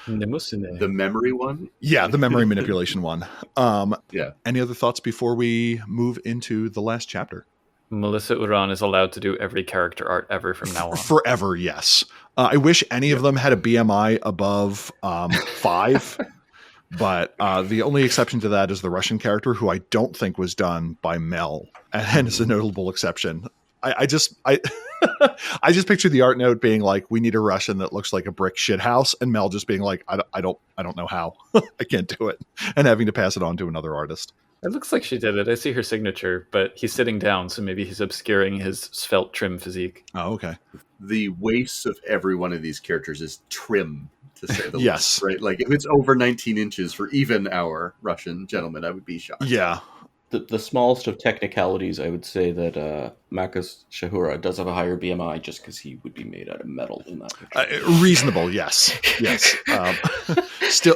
[SPEAKER 2] MEMOSYNIS.
[SPEAKER 3] The memory one?
[SPEAKER 2] Yeah, the memory manipulation one.
[SPEAKER 3] Yeah.
[SPEAKER 2] Any other thoughts before we move into the last chapter?
[SPEAKER 4] Melissa Uran is allowed to do every character art ever from now on.
[SPEAKER 2] Forever, yes. I wish any of them had a BMI above 5. But the only exception to that is the Russian character, who I don't think was done by Mel, and is a notable exception. I just picture the art note being like, we need a Russian that looks like a brick shit house, and Mel just being like, I don't know how. I can't do it, and having to pass it on to another artist.
[SPEAKER 4] It looks like she did it. I see her signature, but he's sitting down, so maybe he's obscuring his svelte, trim physique.
[SPEAKER 2] Oh, okay.
[SPEAKER 3] The waist of every one of these characters is trim, to say the
[SPEAKER 2] yes.
[SPEAKER 3] least, right? Like, if it's over 19 inches for even our Russian gentleman, I would be shocked.
[SPEAKER 2] Yeah.
[SPEAKER 5] The smallest of technicalities, I would say that Makas Shahura does have a higher BMI just because he would be made out of metal in that picture.
[SPEAKER 2] Reasonable, yes.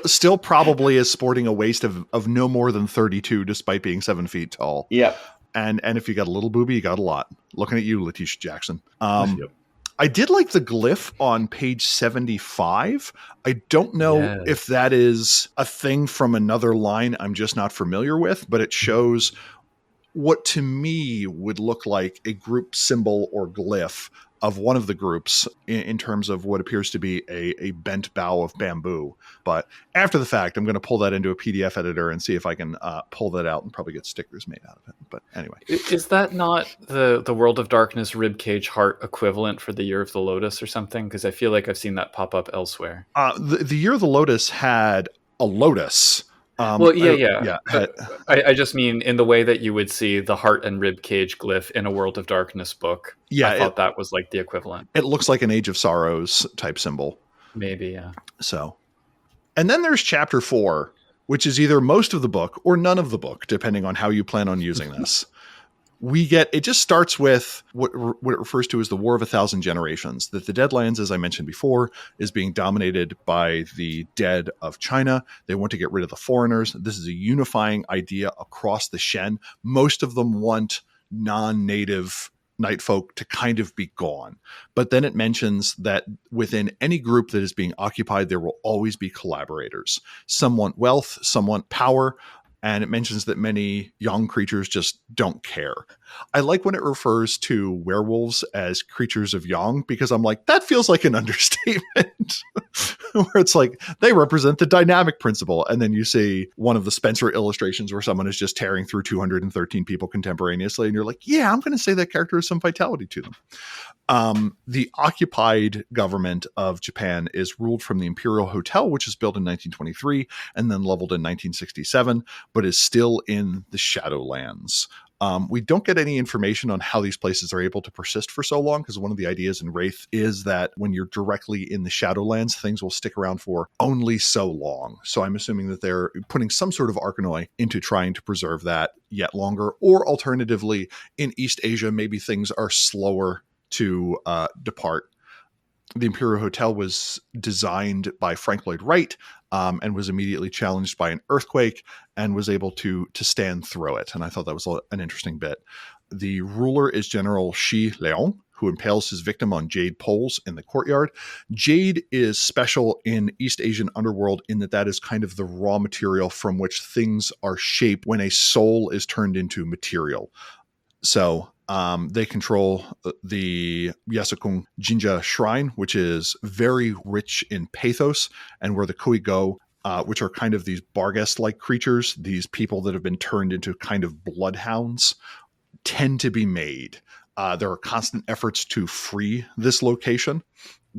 [SPEAKER 2] Still probably is sporting a waist of no more than 32, despite being 7 feet tall.
[SPEAKER 5] Yeah.
[SPEAKER 2] And if you got a little booby, you got a lot. Looking at you, Letitia Jackson. I did like the glyph on page 75. I don't know if that is a thing from another line I'm just not familiar with, but it shows what to me would look like a group symbol or glyph of one of the groups in terms of what appears to be a bent bough of bamboo. But after the fact, I'm going to pull that into a PDF editor and see if I can pull that out and probably get stickers made out of it. But anyway.
[SPEAKER 4] Is that not the World of Darkness ribcage heart equivalent for the Year of the Lotus or something? Because I feel like I've seen that pop up elsewhere.
[SPEAKER 2] The Year of the Lotus had a lotus.
[SPEAKER 4] I just mean in the way that you would see the heart and rib cage glyph in a World of Darkness book. Yeah, I thought that was like the equivalent.
[SPEAKER 2] It looks like an Age of Sorrows type symbol.
[SPEAKER 4] Maybe, yeah.
[SPEAKER 2] So, and then there's chapter 4, which is either most of the book or none of the book, depending on how you plan on using this. It just starts with what it refers to as the War of 1,000 Generations, that the Deadlands, as I mentioned before, is being dominated by the dead of China. They want to get rid of the foreigners. This is a unifying idea across the Shen. Most of them want non-native night folk to kind of be gone. But then it mentions that within any group that is being occupied, there will always be collaborators. Some want wealth, some want power. And it mentions that many young creatures just don't care. I like when it refers to werewolves as creatures of yang, because I'm like, that feels like an understatement. Where it's like, they represent the dynamic principle. And then you see one of the Spencer illustrations where someone is just tearing through 213 people contemporaneously. And you're like, yeah, I'm going to say that character has some vitality to them. The occupied government of Japan is ruled from the Imperial Hotel, which is built in 1923 and then leveled in 1967, but is still in the Shadowlands. We don't get any information on how these places are able to persist for so long, because one of the ideas in Wraith is that when you're directly in the Shadowlands, things will stick around for only so long. So I'm assuming that they're putting some sort of Arcanoi into trying to preserve that yet longer, or alternatively, in East Asia, maybe things are slower to depart. The Imperial Hotel was designed by Frank Lloyd Wright and was immediately challenged by an earthquake and was able to stand through it. And I thought that was an interesting bit. The ruler is General Shi Leon, who impales his victim on jade poles in the courtyard. Jade is special in East Asian underworld in that is kind of the raw material from which things are shaped when a soul is turned into material. So they control the Yasukun Jinja Shrine, which is very rich in pathos, and where the Kui go, which are kind of these Barghest-like creatures, these people that have been turned into kind of bloodhounds, tend to be made. There are constant efforts to free this location.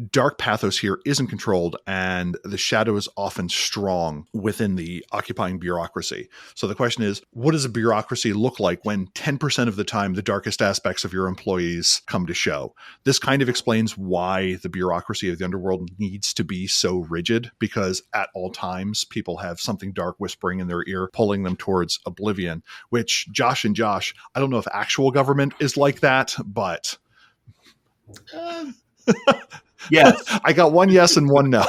[SPEAKER 2] Dark pathos here isn't controlled, and the shadow is often strong within the occupying bureaucracy. So the question is, what does a bureaucracy look like when 10% of the time the darkest aspects of your employees come to show? This kind of explains why the bureaucracy of the underworld needs to be so rigid, because at all times people have something dark whispering in their ear, pulling them towards oblivion, which Josh, I don't know if actual government is like that, but...
[SPEAKER 3] Yes.
[SPEAKER 2] I got one yes and one no.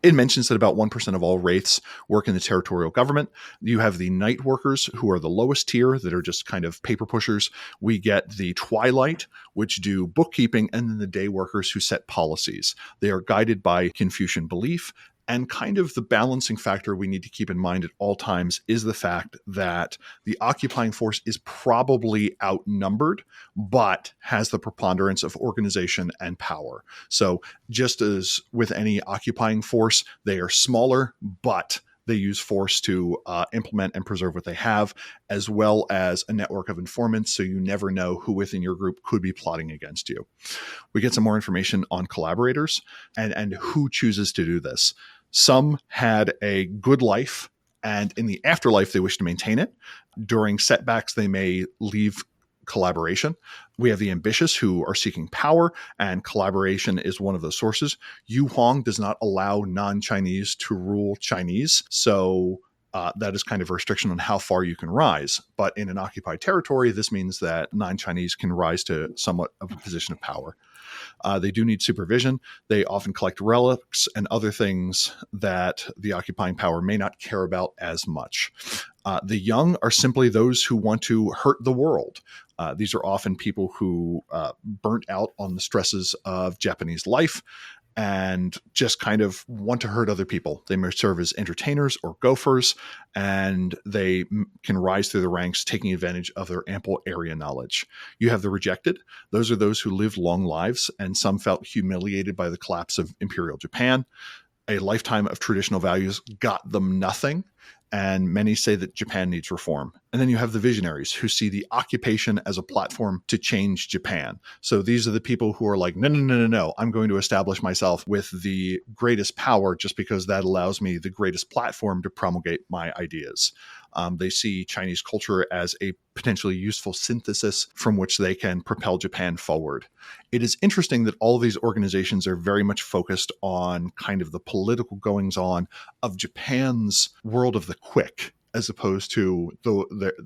[SPEAKER 2] It mentions that about 1% of all wraiths work in the territorial government. You have the night workers, who are the lowest tier, that are just kind of paper pushers. We get the twilight, which do bookkeeping, and then the day workers who set policies. They are guided by Confucian belief. And kind of the balancing factor we need to keep in mind at all times is the fact that the occupying force is probably outnumbered, but has the preponderance of organization and power. So just as with any occupying force, they are smaller, but they use force to implement and preserve what they have, as well as a network of informants, so you never know who within your group could be plotting against you. We get some more information on collaborators and who chooses to do this. Some had a good life, and in the afterlife, they wish to maintain it. During setbacks, they may leave collaboration. We have the ambitious, who are seeking power, and collaboration is one of those sources. Yu Huang does not allow non-Chinese to rule Chinese, so that is kind of a restriction on how far you can rise. But in an occupied territory, this means that non-Chinese can rise to somewhat of a position of power. They do need supervision. They often collect relics and other things that the occupying power may not care about as much. The young are simply those who want to hurt the world. These are often people who burnt out on the stresses of Japanese life and just kind of want to hurt other people. They may serve as entertainers or gophers, and they can rise through the ranks, taking advantage of their ample area knowledge. You have the rejected. Those are those who lived long lives, and some felt humiliated by the collapse of Imperial Japan. A lifetime of traditional values got them nothing, and many say that Japan needs reform. And then you have the visionaries, who see the occupation as a platform to change Japan. So these are the people who are like, no, I'm going to establish myself with the greatest power just because that allows me the greatest platform to promulgate my ideas. They see Chinese culture as a potentially useful synthesis from which they can propel Japan forward. It is interesting that all of these organizations are very much focused on kind of the political goings-on of Japan's world of the quick, as opposed to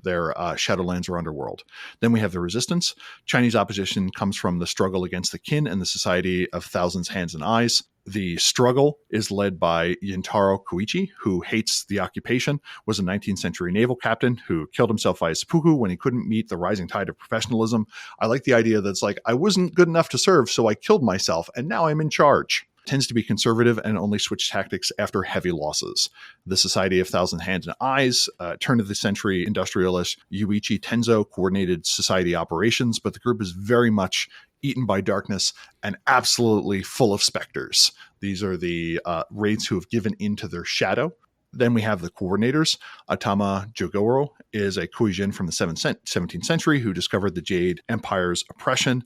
[SPEAKER 2] their shadowlands or underworld. Then we have the resistance. Chinese opposition comes from the struggle against the Qin and the Society of Thousands Hands and Eyes. The struggle is led by Yintaro Koichi, who hates the occupation, was a 19th century naval captain who killed himself via seppuku when he couldn't meet the rising tide of professionalism. I like the idea that's like, I wasn't good enough to serve, so I killed myself, and now I'm in charge. Tends to be conservative and only switch tactics after heavy losses. The Society of Thousand Hands and Eyes, turn of the century industrialist Yuichi Tenzo coordinated society operations, but the group is very much eaten by darkness and absolutely full of specters. These are the wraiths who have given into their shadow. Then we have the coordinators. Atama Jogoro is a Kuijin from the 17th century who discovered the Jade Empire's oppression,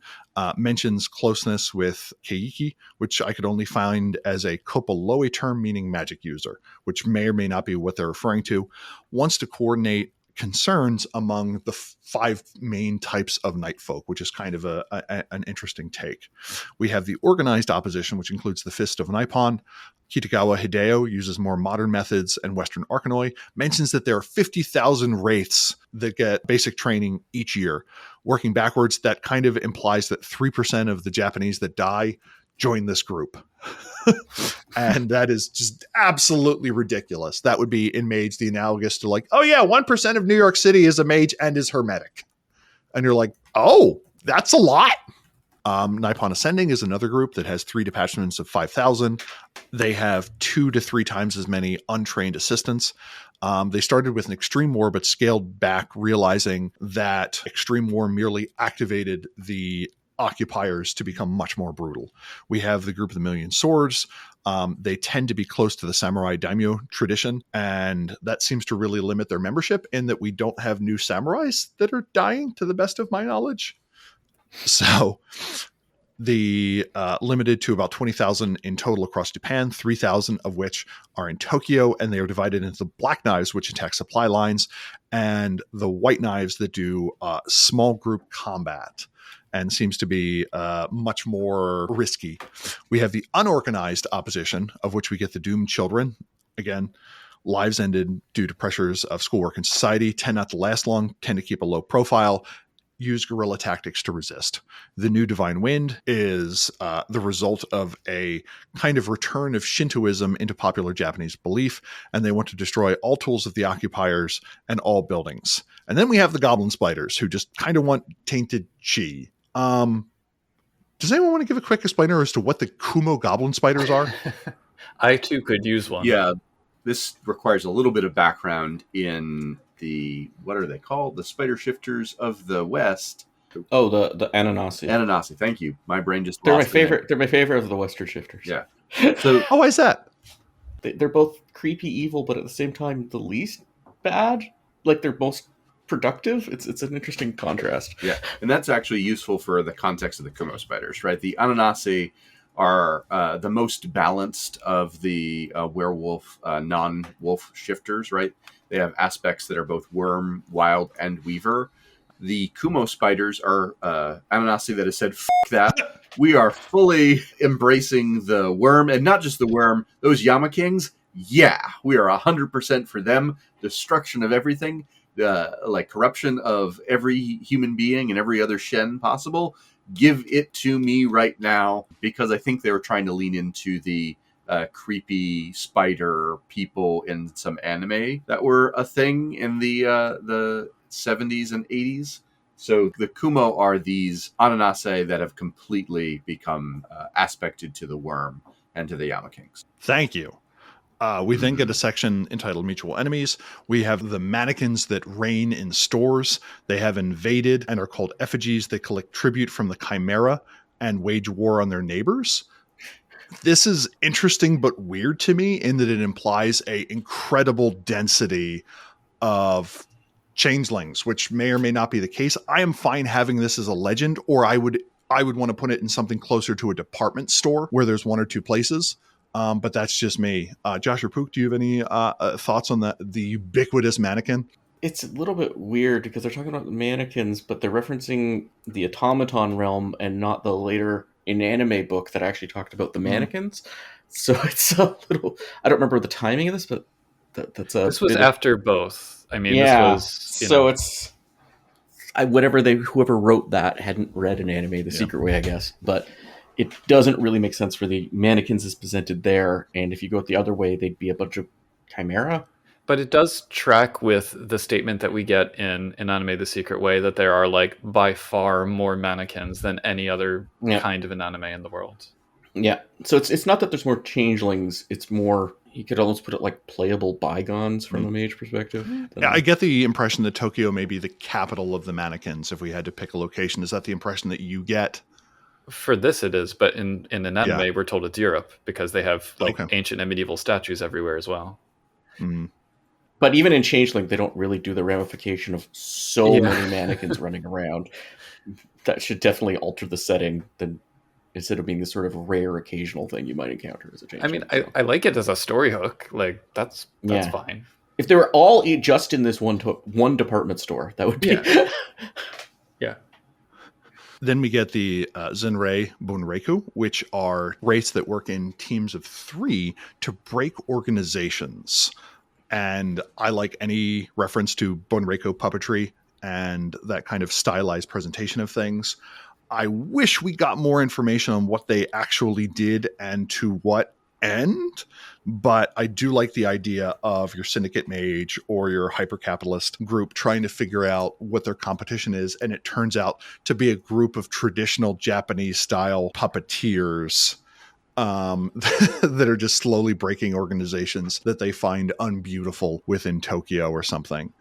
[SPEAKER 2] mentions closeness with Keiki, which I could only find as a Kopoloe term meaning magic user, which may or may not be what they're referring to, wants to coordinate concerns among the 5 main types of night folk, which is kind of an interesting take. We have the organized opposition, which includes the Fist of Nippon. Kitagawa Hideo uses more modern methods and Western arcanoi, mentions that there are 50,000 wraiths that get basic training each year. Working backwards, that kind of implies that 3% of the Japanese that die join this group. And that is just absolutely ridiculous. That would be in mage the analogous to like, oh yeah, 1% of New York City is a mage and is hermetic. And you're like, oh, that's a lot. Nippon Ascending is another group that has 3 detachments of 5,000. They have 2 to 3 times as many untrained assistants. They started with an extreme war, but scaled back, realizing that extreme war merely activated the occupiers to become much more brutal. We have the group of the Million Swords. They tend to be close to the samurai daimyo tradition, and that seems to really limit their membership in that we don't have new samurais that are dying, to the best of my knowledge. So the limited to about 20,000 in total across Japan, 3,000 of which are in Tokyo, and they are divided into the Black Knives, which attack supply lines, and the White Knives that do small group combat, and seems to be much more risky. We have the unorganized opposition, of which we get the doomed children. Again, lives ended due to pressures of schoolwork and society, tend not to last long, tend to keep a low profile. use guerrilla tactics to resist. The new Divine Wind is the result of a kind of return of Shintoism into popular Japanese belief, and they want to destroy all tools of the occupiers and all buildings. And then we have the Goblin Spiders, who just kind of want tainted chi. Does anyone want to give a quick explainer as to what the Kumo Goblin Spiders are?
[SPEAKER 4] I too could use one.
[SPEAKER 3] Yeah, this requires a little bit of background in what are they called? The Spider Shifters of the West.
[SPEAKER 5] Oh, the Ananasi.
[SPEAKER 3] Ananasi, thank you. My brain just
[SPEAKER 5] They're my
[SPEAKER 3] lost
[SPEAKER 5] favorite. They're my favorite of the Western shifters.
[SPEAKER 3] Yeah. So,
[SPEAKER 2] Oh, why is that?
[SPEAKER 5] They're both creepy evil, but at the same time the least bad. Like they're most productive. It's an interesting contrast.
[SPEAKER 3] yeah, and that's actually useful for the context of the Kumo spiders, right? The Ananasi are the most balanced of the werewolf, non-wolf shifters, right? They have aspects that are both worm, wild, and weaver. The Kumo spiders are Ananasi that has said, "F*** that." We are fully embracing the worm, and not just the worm, those Yama Kings. Yeah, we are 100% for them. Destruction of everything, like corruption of every human being and every other Shen possible. Give it to me right now, because I think they were trying to lean into the creepy spider people in some anime that were a thing in the 70s and 80s. So the Kumo are these Ananase that have completely become aspected to the worm and to the Yama Kings.
[SPEAKER 2] Thank you. We then get a section entitled Mutual Enemies. We have the mannequins that reign in stores. They have invaded and are called effigies. They collect tribute from the Chimera and wage war on their neighbors. This is interesting but weird to me in that it implies a incredible density of changelings, which may or may not be the case. I am fine having this as a legend, or I would want to put it in something closer to a department store where there's one or two places. But that's just me. Josh or Pook, do you have any thoughts on the ubiquitous mannequin?
[SPEAKER 5] It's a little bit weird because they're talking about the mannequins, but they're referencing the automaton realm and not the later inanime book that actually talked about the mannequins. So it's a little... I don't remember the timing of this, but that's a...
[SPEAKER 4] This was after both. I mean,
[SPEAKER 5] yeah,
[SPEAKER 4] this was...
[SPEAKER 5] So it's... whoever wrote that hadn't read an anime the secret way, I guess. But it doesn't really make sense for the mannequins as presented there. And if you go it the other way, they'd be a bunch of chimera.
[SPEAKER 4] But it does track with the statement that we get in Anime the Secret Way that there are, like, by far more mannequins than any other kind of an anime in the world.
[SPEAKER 5] Yeah. So it's not that there's more changelings. It's more, you could almost put it like playable bygones from a mage perspective.
[SPEAKER 2] Yeah, I get the impression that Tokyo may be the capital of the mannequins if we had to pick a location. Is that the impression that you get?
[SPEAKER 4] For this it is, but in an anime we're told it's Europe because they have ancient and medieval statues everywhere as well.
[SPEAKER 2] Mm.
[SPEAKER 5] But even in Changeling, they don't really do the ramification of so many mannequins running around. That should definitely alter the setting than instead of being this sort of rare occasional thing you might encounter as a Changeling.
[SPEAKER 4] I mean, I like it as a story hook. Like, that's fine.
[SPEAKER 5] If they were all just in this one department store, that would be...
[SPEAKER 4] Yeah.
[SPEAKER 2] Then we get the Zenrei Bunreiku, which are wraiths that work in teams of 3 to break organizations. And I like any reference to Bunreiku puppetry and that kind of stylized presentation of things. I wish we got more information on what they actually did and to what end, but I do like the idea of your syndicate mage or your hyper-capitalist group trying to figure out what their competition is, and it turns out to be a group of traditional Japanese-style puppeteers that are just slowly breaking organizations that they find unbeautiful within Tokyo or something.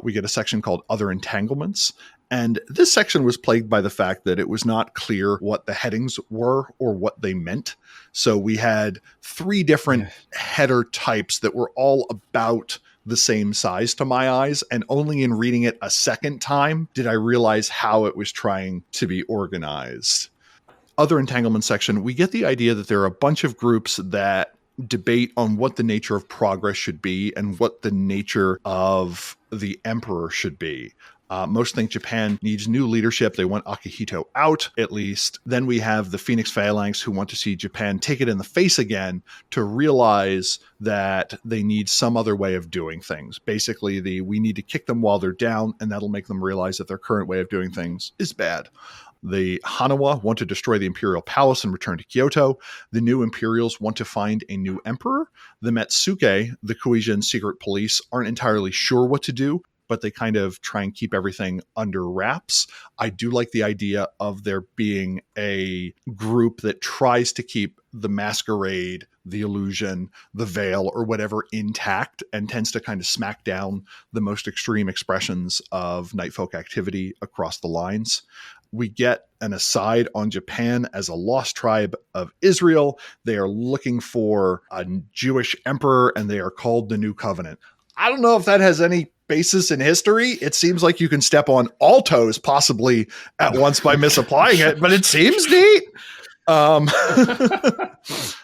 [SPEAKER 2] We get a section called Other Entanglements, and this section was plagued by the fact that it was not clear what the headings were or what they meant. So we had 3 different header types that were all about the same size to my eyes, and only in reading it a second time did I realize how it was trying to be organized. Other entanglement section, we get the idea that there are a bunch of groups that debate on what the nature of progress should be and what the nature of the emperor should be. Most think Japan needs new leadership. They want Akihito out, at least. Then we have the Phoenix Phalanx, who want to see Japan take it in the face again to realize that they need some other way of doing things. Basically, we need to kick them while they're down, and that'll make them realize that their current way of doing things is bad. The Hanawa want to destroy the Imperial Palace and return to Kyoto. The new Imperials want to find a new emperor. The Metsuke, the Kuijin secret police, aren't entirely sure what to do, but they kind of try and keep everything under wraps. I do like the idea of there being a group that tries to keep the masquerade, the illusion, the veil, or whatever intact, and tends to kind of smack down the most extreme expressions of Nightfolk activity across the lines. We get an aside on Japan as a lost tribe of Israel. They are looking for a Jewish emperor, and they are called the New Covenant. I don't know if that has any basis in history. It seems like you can step on all toes possibly at once by misapplying it, but it seems neat.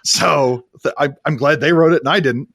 [SPEAKER 2] So I'm glad they wrote it and I didn't.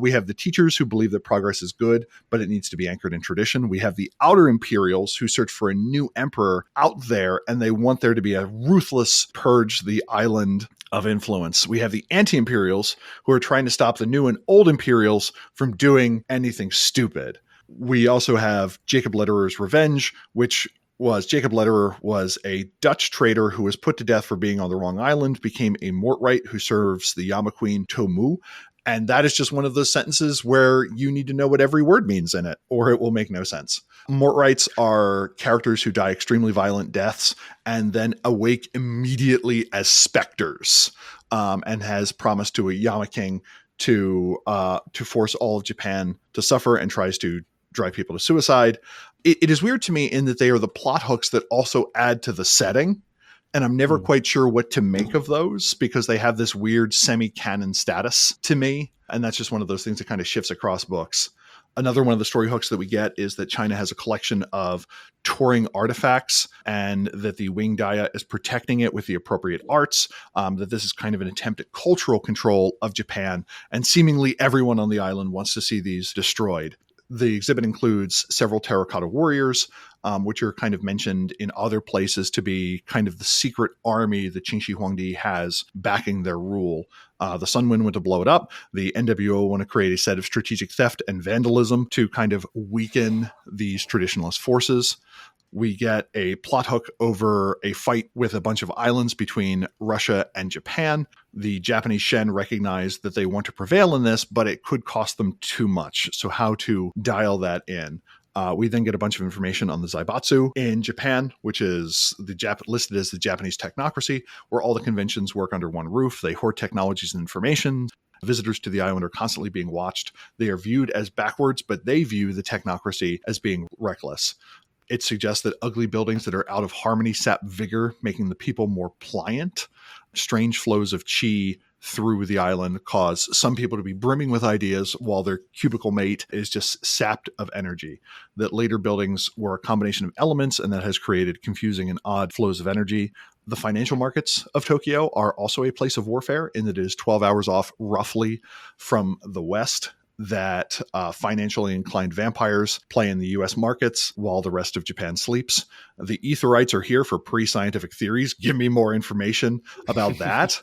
[SPEAKER 2] We have the teachers who believe that progress is good, but it needs to be anchored in tradition. We have the outer Imperials who search for a new emperor out there, and they want there to be a ruthless purge the island of influence. We have the anti-Imperials who are trying to stop the new and old Imperials from doing anything stupid. We also have Jacob Lederer's Revenge, which was Jacob Lederer was a Dutch trader who was put to death for being on the wrong island, became a Mortwright who serves the Yama Queen Tomu. And that is just one of those sentences where you need to know what every word means in it, or it will make no sense. Mortwrights are characters who die extremely violent deaths and then awake immediately as specters, and has promised to a Yama King to force all of Japan to suffer, and tries to drive people to suicide. It is weird to me in that they are the plot hooks that also add to the setting. And I'm never quite sure what to make of those, because they have this weird semi-canon status to me. And that's just one of those things that kind of shifts across books. Another one of the story hooks that we get is that China has a collection of touring artifacts, and that the Wing Daya is protecting it with the appropriate arts, that this is kind of an attempt at cultural control of Japan, and seemingly everyone on the island wants to see these destroyed. The exhibit includes several terracotta warriors, which are kind of mentioned in other places to be kind of the secret army that Qin Shi Huangdi has backing their rule. The Sunwind want to blow it up. The NWO want to create a set of strategic theft and vandalism to kind of weaken these traditionalist forces. We get a plot hook over a fight with a bunch of islands between Russia and Japan. The Japanese Shen recognize that they want to prevail in this, but it could cost them too much. So how to dial that in? We then get a bunch of information on the Zaibatsu in Japan, which is listed as the Japanese technocracy, where all the conventions work under one roof. They hoard technologies and information. Visitors to the island are constantly being watched. They are viewed as backwards, but they view the technocracy as being reckless. It suggests that ugly buildings that are out of harmony sap vigor, making the people more pliant. Strange flows of chi through the island cause some people to be brimming with ideas, while their cubicle mate is just sapped of energy. That later buildings were a combination of elements, and that has created confusing and odd flows of energy. The financial markets of Tokyo are also a place of warfare, in that it is 12 hours off roughly from the west. That financially inclined vampires play in the U.S. markets while the rest of Japan sleeps. The Etherites are here for pre-scientific theories. Give me more information about that.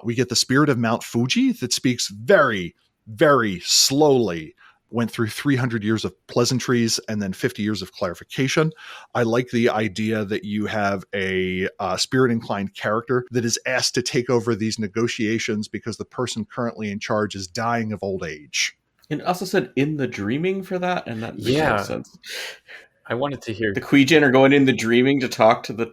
[SPEAKER 2] We get the spirit of Mount Fuji that speaks very, very slowly. Went through 300 years of pleasantries and then 50 years of clarification. I like the idea that you have a spirit-inclined character that is asked to take over these negotiations because the person currently in charge is dying of old age.
[SPEAKER 5] And it also said in the dreaming for that, and that makes no sense.
[SPEAKER 4] I wanted to hear
[SPEAKER 5] the Kuijin are going in the dreaming to talk to the.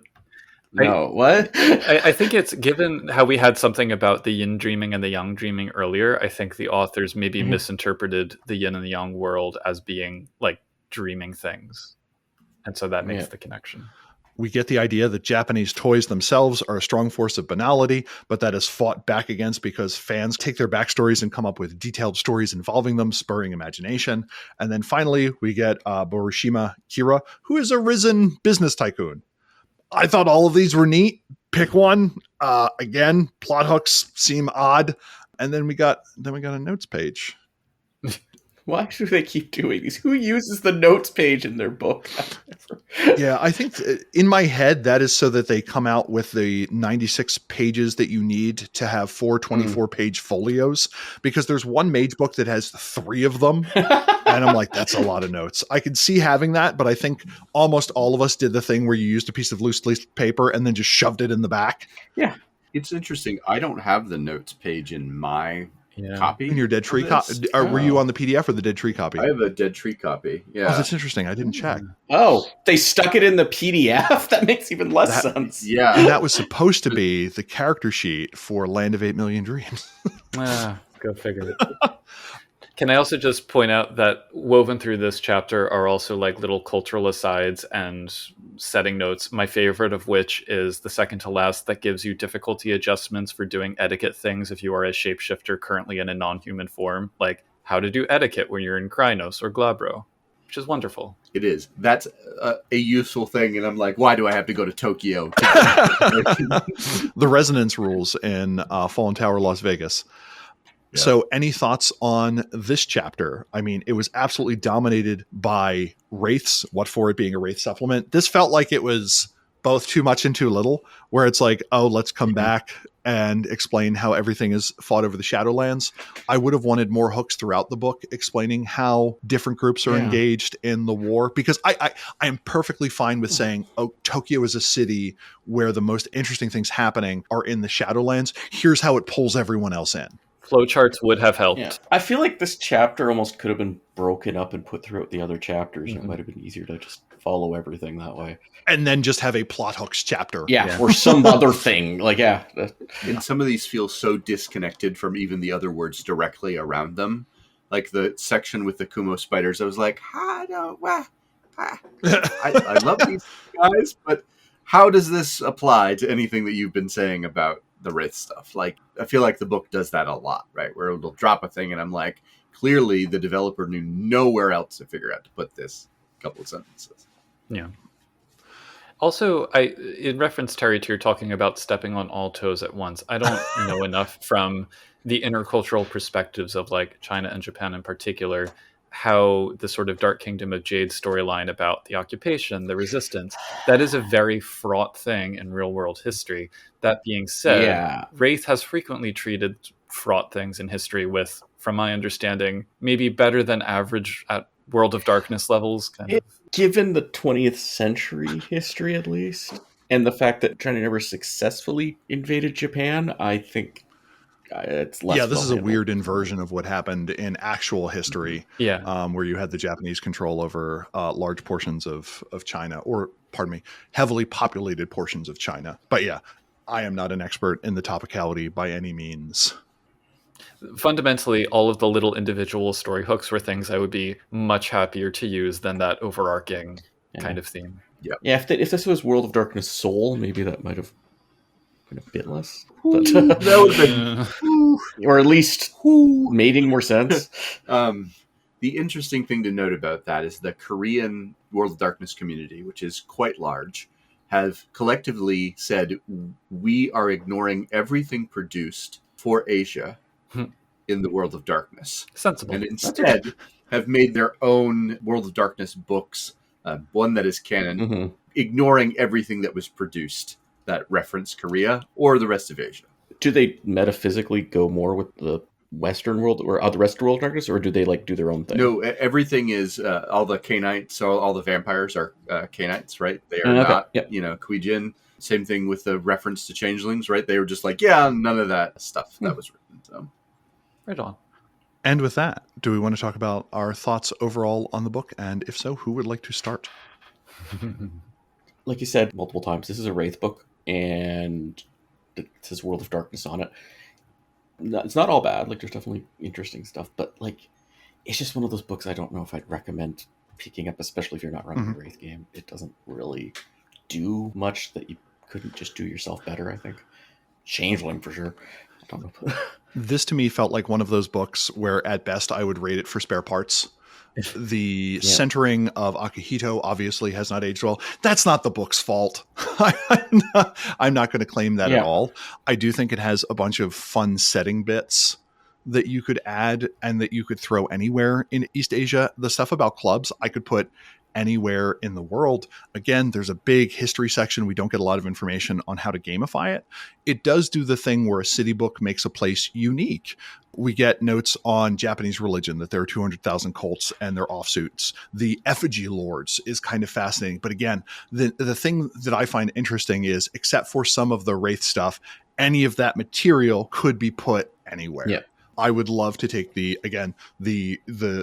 [SPEAKER 5] What?
[SPEAKER 4] I think it's given how we had something about the yin dreaming and the yang dreaming earlier. I think the authors maybe misinterpreted the yin and the yang world as being like dreaming things, and so that makes the connection.
[SPEAKER 2] We get the idea that Japanese toys themselves are a strong force of banality, but that is fought back against because fans take their backstories and come up with detailed stories involving them, spurring imagination. And then finally, we get Borishima Kira, who is a risen business tycoon. I thought all of these were neat. Pick one. Again, plot hooks seem odd. And then we got a notes page.
[SPEAKER 5] Why do they keep doing these? Who uses the notes page in their book?
[SPEAKER 2] Yeah, I think in my head, that is so that they come out with the 96 pages that you need to have 4 24-page folios, because there's one mage book that has 3 of them. And I'm like, that's a lot of notes. I can see having that, but I think almost all of us did the thing where you used a piece of loose leaf paper and then just shoved it in the back.
[SPEAKER 3] Yeah. It's interesting. I don't have the notes page in my copy.
[SPEAKER 2] In your Dead Tree copy? Were you on the PDF or the Dead Tree copy?
[SPEAKER 3] I have a Dead Tree copy. Yeah.
[SPEAKER 2] Oh, that's interesting. I didn't check.
[SPEAKER 5] Oh, they stuck it in the PDF? That makes even less sense.
[SPEAKER 3] Yeah.
[SPEAKER 2] And that was supposed to be the character sheet for Land of 8 Million Dreams.
[SPEAKER 4] Go figure it. Can I also just point out that woven through this chapter are also like little cultural asides and setting notes, my favorite of which is the second to last that gives you difficulty adjustments for doing etiquette things if you are a shapeshifter currently in a non-human form, like how to do etiquette when you're in Krynos or Glabro, which is wonderful.
[SPEAKER 3] It is. That's a useful thing, and I'm like, why do I have to go to Tokyo?
[SPEAKER 2] The resonance rules in Fallen Tower, Las Vegas. Yeah. So any thoughts on this chapter? I mean, it was absolutely dominated by Wraiths, what for it being a Wraith supplement. This felt like it was both too much and too little, where it's like, oh, let's come back and explain how everything is fought over the Shadowlands. I would have wanted more hooks throughout the book explaining how different groups are engaged in the war, because I am perfectly fine with saying, oh, Tokyo is a city where the most interesting things happening are in the Shadowlands. Here's how it pulls everyone else in.
[SPEAKER 4] Flowcharts would have helped.
[SPEAKER 5] Yeah. I feel like this chapter almost could have been broken up and put throughout the other chapters. It might have been easier to just follow everything that way.
[SPEAKER 2] And then just have a plot hooks chapter.
[SPEAKER 5] Yeah. Or some other thing. Like,
[SPEAKER 3] And some of these feel so disconnected from even the other words directly around them. Like the section with the Kumo spiders, I was like, I love these guys, but how does this apply to anything that you've been saying about the Wraith stuff? Like, I feel like the book does that a lot, right? Where it'll drop a thing and I'm like, clearly the developer knew nowhere else to figure out to put this couple of sentences.
[SPEAKER 4] Yeah. Also, in reference, Terry, to your talking about stepping on all toes at once, I don't know enough from the intercultural perspectives of like China and Japan in particular, how the sort of Dark Kingdom of Jade storyline about the occupation, the resistance, that is a very fraught thing in real world history. That being said, Wraith has frequently treated fraught things in history with, from my understanding, maybe better than average at World of Darkness levels.
[SPEAKER 5] Given the 20th century history, at least, and the fact that China never successfully invaded Japan, I think it's less.
[SPEAKER 2] Yeah, this is a weird inversion of what happened in actual history.
[SPEAKER 4] Yeah,
[SPEAKER 2] where you had the Japanese control over large portions of China, or pardon me, heavily populated portions of China. But yeah, I am not an expert in the topicality by any means.
[SPEAKER 4] Fundamentally, all of the little individual story hooks were things I would be much happier to use than that overarching kind of theme.
[SPEAKER 3] Yeah.
[SPEAKER 5] If this was World of Darkness Soul, maybe that might have been a bit less.
[SPEAKER 3] But that would have been,
[SPEAKER 5] or at least making more sense.
[SPEAKER 3] The interesting thing to note about that is the Korean World of Darkness community, which is quite large, have collectively said, we are ignoring everything produced for Asia in the World of Darkness.
[SPEAKER 4] Sensible.
[SPEAKER 3] And instead have made their own World of Darkness books, one that is canon, ignoring everything that was produced that reference Korea or the rest of Asia.
[SPEAKER 5] Do they metaphysically go more with the Western world or the rest of World of Darkness, or do they like do their own thing?
[SPEAKER 3] No, everything is all the Canaanites, so all the vampires are Canaanites, right? They are not, Kuijin. Same thing with the reference to changelings, right? They were just like, none of that stuff that was written. So.
[SPEAKER 4] Right on.
[SPEAKER 2] And with that, do we want to talk about our thoughts overall on the book? And if so, who would like to start?
[SPEAKER 5] Like you said multiple times, this is a Wraith book, and it says World of Darkness on it. It's not all bad. Like, there's definitely interesting stuff, but like, it's just one of those books I don't know if I'd recommend picking up, especially if you're not running a Wraith game. It doesn't really do much that you couldn't just do yourself better, I think. Changeling, for sure. I don't know.
[SPEAKER 2] This to me felt like one of those books where at best I would rate it for spare parts. The centering of Akihito obviously has not aged well. That's not the book's fault. I'm not going to claim that at all. I do think it has a bunch of fun setting bits that you could add and that you could throw anywhere in East Asia. The stuff about clubs, I could put anywhere in the world. Again, there's a big history section. We don't get a lot of information on how to gamify it. It does do the thing where a city book makes a place unique. We get notes on Japanese religion, that there are 200,000 cults and their offsuits. The effigy lords is kind of fascinating. But again, the thing that I find interesting is, except for some of the Wraith stuff, any of that material could be put anywhere.
[SPEAKER 5] Yeah.
[SPEAKER 2] I would love to take the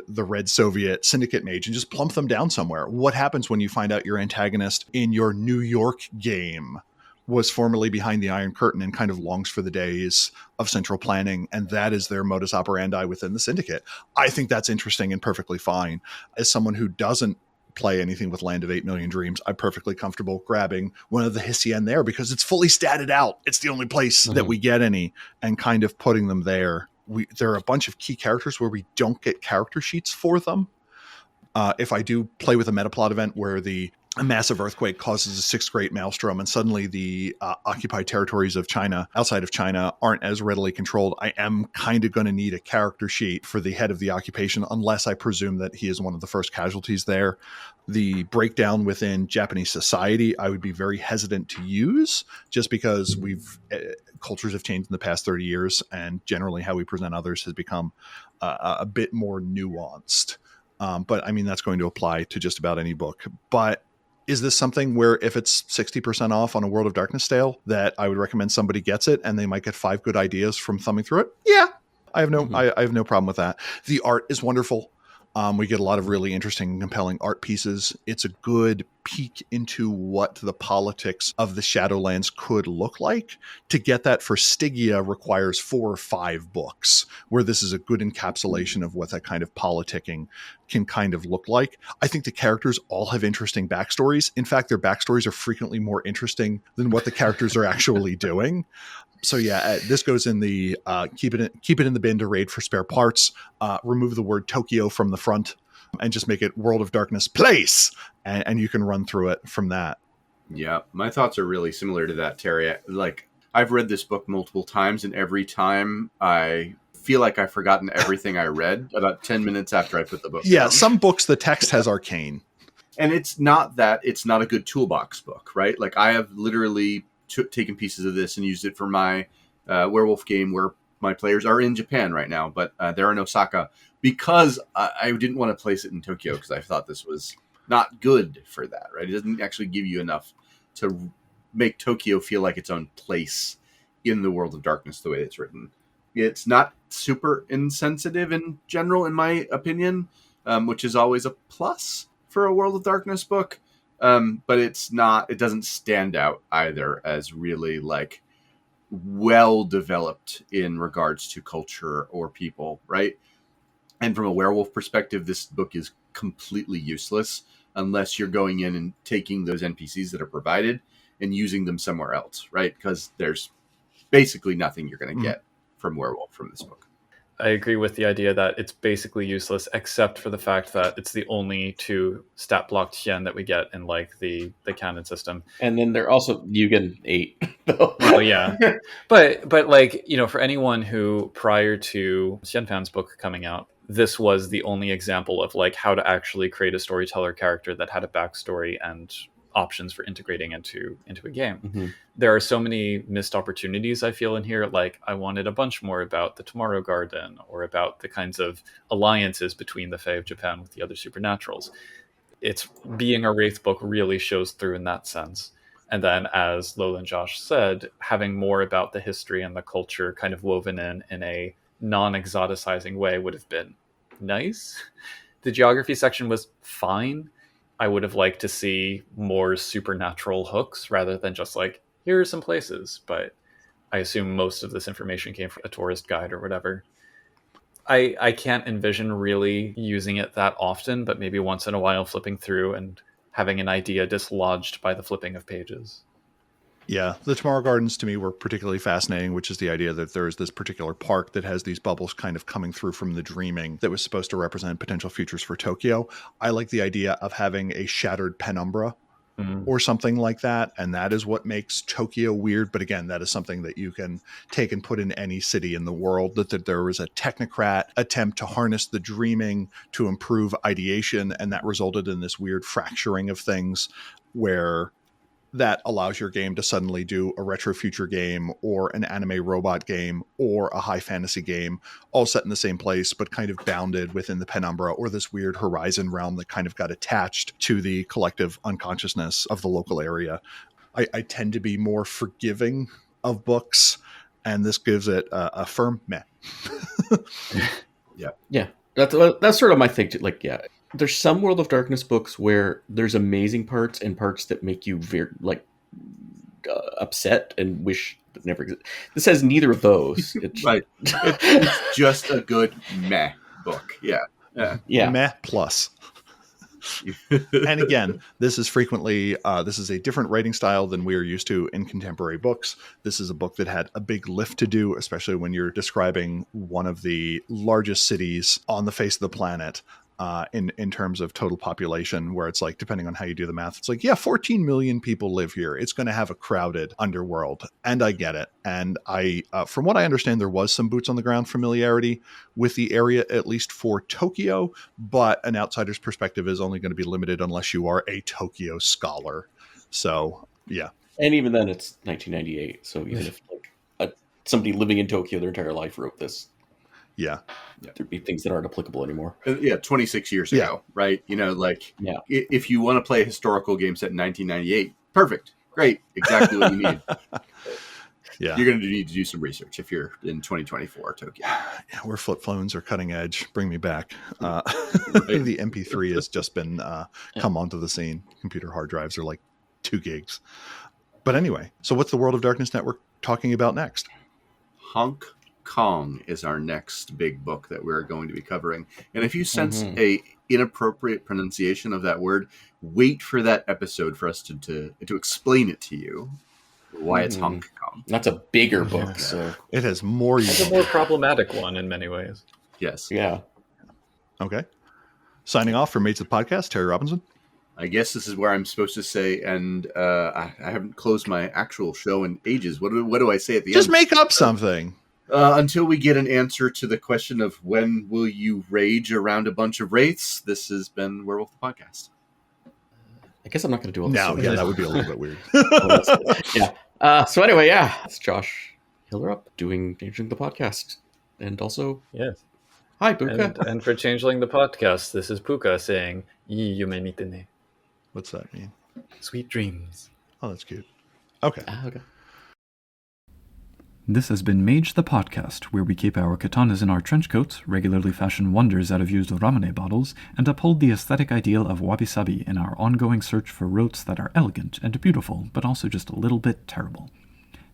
[SPEAKER 2] Red Soviet Syndicate mage and just plump them down somewhere. What happens when you find out your antagonist in your New York game was formerly behind the Iron Curtain and kind of longs for the days of central planning, and that is their modus operandi within the Syndicate? I think that's interesting and perfectly fine. As someone who doesn't play anything with Land of 8 Million Dreams, I'm perfectly comfortable grabbing one of the Hissien there because it's fully statted out. It's the only place that we get any, and kind of putting them there. There are a bunch of key characters where we don't get character sheets for them. If I do play with a metaplot event where a massive earthquake causes a 6th great maelstrom and suddenly the occupied territories of China, outside of China, aren't as readily controlled, I am kind of going to need a character sheet for the head of the occupation, unless I presume that he is one of the first casualties there. The breakdown within Japanese society, I would be very hesitant to use, just because cultures have changed in the past 30 years, and generally how we present others has become a bit more nuanced. But I mean, that's going to apply to just about any book. But is this something where if it's 60% off on a World of Darkness sale, that I would recommend somebody gets it and they might get 5 good ideas from thumbing through it? Yeah, I have no problem with that. The art is wonderful. We get a lot of really interesting and compelling art pieces. It's a good peek into what the politics of the Shadowlands could look like. To get that for Stygia requires 4 or 5 books, where this is a good encapsulation of what that kind of politicking can kind of look like. I think the characters all have interesting backstories. In fact, their backstories are frequently more interesting than what the characters are actually doing. So yeah, this goes in the keep it in the bin to raid for spare parts. Remove the word Tokyo from the front and just make it World of Darkness place, and you can run through it from that.
[SPEAKER 3] Yeah, my thoughts are really similar to that, Terry. Like, I've read this book multiple times, and every time I feel like I've forgotten everything I read about 10 minutes after I put the book down.
[SPEAKER 2] Some books the text has arcane.
[SPEAKER 3] And it's not a good toolbox book, right? Like, I have literally taken pieces of this and used it for my werewolf game where my players are in Japan right now, but they're in Osaka, because I didn't want to place it in Tokyo because I thought this was not good for that, right? It doesn't actually give you enough to make Tokyo feel like its own place in the World of Darkness the way it's written. It's not super insensitive in general, in my opinion, which is always a plus for a World of Darkness book. But it doesn't stand out either as really like well developed in regards to culture or people, right? And from a werewolf perspective, this book is completely useless unless you're going in and taking those NPCs that are provided and using them somewhere else, right? Because there's basically nothing you're going to get from werewolf from this book.
[SPEAKER 4] I agree with the idea that it's basically useless, except for the fact that it's the only 2 stat blocked Xian that we get in like the canon system.
[SPEAKER 5] And then they're also Yugen 8.
[SPEAKER 4] Well, yeah, but like, you know, for anyone who prior to Xianfan's book coming out, this was the only example of like how to actually create a storyteller character that had a backstory and options for integrating into a game.
[SPEAKER 5] Mm-hmm.
[SPEAKER 4] There are so many missed opportunities I feel in here. Like, I wanted a bunch more about the Tomorrow Garden, or about the kinds of alliances between the Fae of Japan with the other supernaturals. It's being a Wraith book really shows through in that sense. And then, as Lola and Josh said, having more about the history and the culture kind of woven in a non-exoticizing way would have been nice. The geography section was fine. I would have liked to see more supernatural hooks rather than just like, here are some places. But I assume most of this information came from a tourist guide or whatever. I can't envision really using it that often, but maybe once in a while flipping through and having an idea dislodged by the flipping of pages.
[SPEAKER 2] Yeah, the Tomorrow Gardens to me were particularly fascinating, which is the idea that there's this particular park that has these bubbles kind of coming through from the dreaming that was supposed to represent potential futures for Tokyo. I like the idea of having a shattered penumbra or something like that. And that is what makes Tokyo weird. But again, that is something that you can take and put in any city in the world, that there was a technocrat attempt to harness the dreaming to improve ideation. And that resulted in this weird fracturing of things where that allows your game to suddenly do a retro future game or an anime robot game or a high fantasy game, all set in the same place, but kind of bounded within the penumbra or this weird horizon realm that kind of got attached to the collective unconsciousness of the local area. I tend to be more forgiving of books, and this gives it a firm meh.
[SPEAKER 5] Yeah. That's sort of my thing too. Like, yeah, there's some World of Darkness books where there's amazing parts and parts that make you very upset and wish that never existed. This has neither of those. It's
[SPEAKER 3] right. It's just a good meh book. Yeah.
[SPEAKER 2] Meh plus. And again, this is frequently this is a different writing style than we are used to in contemporary books. This is a book that had a big lift to do, especially when you're describing one of the largest cities on the face of the planet. In terms of total population, where it's like, depending on how you do the math, it's like, 14 million people live here. It's going to have a crowded underworld. And I get it. And from what I understand, there was some boots on the ground familiarity with the area, at least for Tokyo, but an outsider's perspective is only going to be limited unless you are a Tokyo scholar. So, yeah.
[SPEAKER 5] And even then, it's 1998. So even if somebody living in Tokyo their entire life wrote this,
[SPEAKER 2] yeah,
[SPEAKER 5] there'd be things that aren't applicable anymore.
[SPEAKER 3] 26 years ago, right? If you want to play a historical game set in 1998, perfect, great, exactly what you need.
[SPEAKER 2] Yeah,
[SPEAKER 3] you're going to need to do some research if you're in 2024 Tokyo.
[SPEAKER 2] Yeah, where flip phones are cutting edge. Bring me back.
[SPEAKER 3] Right.
[SPEAKER 2] The MP3 has just been come onto the scene. Computer hard drives are like 2 gigs. But anyway, so what's the World of Darkness Network talking about next?
[SPEAKER 3] Hong Kong is our next big book that we're going to be covering. And if you sense a inappropriate pronunciation of that word, wait for that episode for us to explain it to you. Why it's Hong Kong.
[SPEAKER 5] That's a bigger book, so
[SPEAKER 2] it has more.
[SPEAKER 4] It's a more problematic one in many ways.
[SPEAKER 3] Yes.
[SPEAKER 5] Yeah.
[SPEAKER 2] Okay. Signing off for Mates of the Podcast, Terry Robinson.
[SPEAKER 3] I guess this is where I'm supposed to say, and I haven't closed my actual show in ages. What do I say at the
[SPEAKER 2] end? Just
[SPEAKER 3] make
[SPEAKER 2] up something.
[SPEAKER 3] Until we get an answer to the question of when will you rage around a bunch of wraiths, this has been Werewolf the Podcast.
[SPEAKER 5] I guess I'm not going to do all this.
[SPEAKER 2] No, yeah, that would be a little bit weird.
[SPEAKER 5] Yeah. So anyway, it's Josh Hilderup doing Changeling the Podcast. And also,
[SPEAKER 4] yes.
[SPEAKER 5] Hi, Pooka.
[SPEAKER 4] And for Changeling the Podcast, this is Pooka saying, "Ii yume mite ne."
[SPEAKER 2] What's that mean?
[SPEAKER 4] Sweet dreams.
[SPEAKER 2] Oh, that's cute. Okay.
[SPEAKER 5] Okay.
[SPEAKER 1] This has been Mage the Podcast, where we keep our katanas in our trench coats, regularly fashion wonders out of used ramune bottles, and uphold the aesthetic ideal of wabi-sabi in our ongoing search for rotes that are elegant and beautiful, but also just a little bit terrible.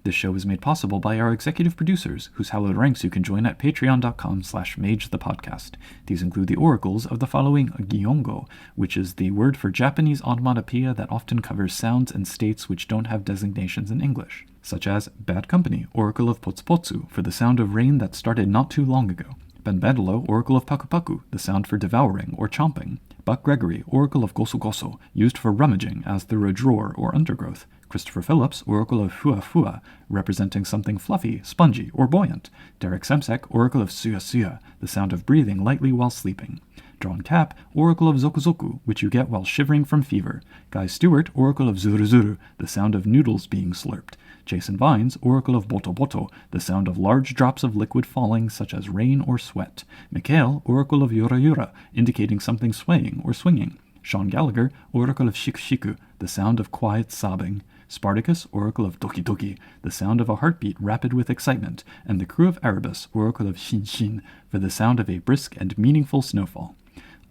[SPEAKER 1] This show is made possible by our executive producers, whose hallowed ranks you can join at patreon.com/magethepodcast. These include the oracles of the following gyongo, which is the word for Japanese onomatopoeia that often covers sounds and states which don't have designations in English, such as Bad Company, Oracle of Potsupotsu, for the sound of rain that started not too long ago. Benbadalo, Oracle of Pakupaku, the sound for devouring or chomping. Buck Gregory, Oracle of Gosu-Gosu, used for rummaging as through a drawer or undergrowth. Christopher Phillips, Oracle of Fua-Fua, representing something fluffy, spongy, or buoyant. Derek Semsek, Oracle of Suya-Suya, the sound of breathing lightly while sleeping. Drawn Cap, Oracle of Zoku-Zoku, which you get while shivering from fever. Guy Stewart, Oracle of Zuru-Zuru, the sound of noodles being slurped. Jason Vines, Oracle of Boto-Boto, the sound of large drops of liquid falling such as rain or sweat. Mikhail, Oracle of Yura-Yura, indicating something swaying or swinging. Sean Gallagher, Oracle of Shiku-Shiku, the sound of quiet sobbing. Spartacus, Oracle of Doki-Doki, the sound of a heartbeat rapid with excitement. And the crew of Erebus, Oracle of Shin-Shin, for the sound of a brisk and meaningful snowfall.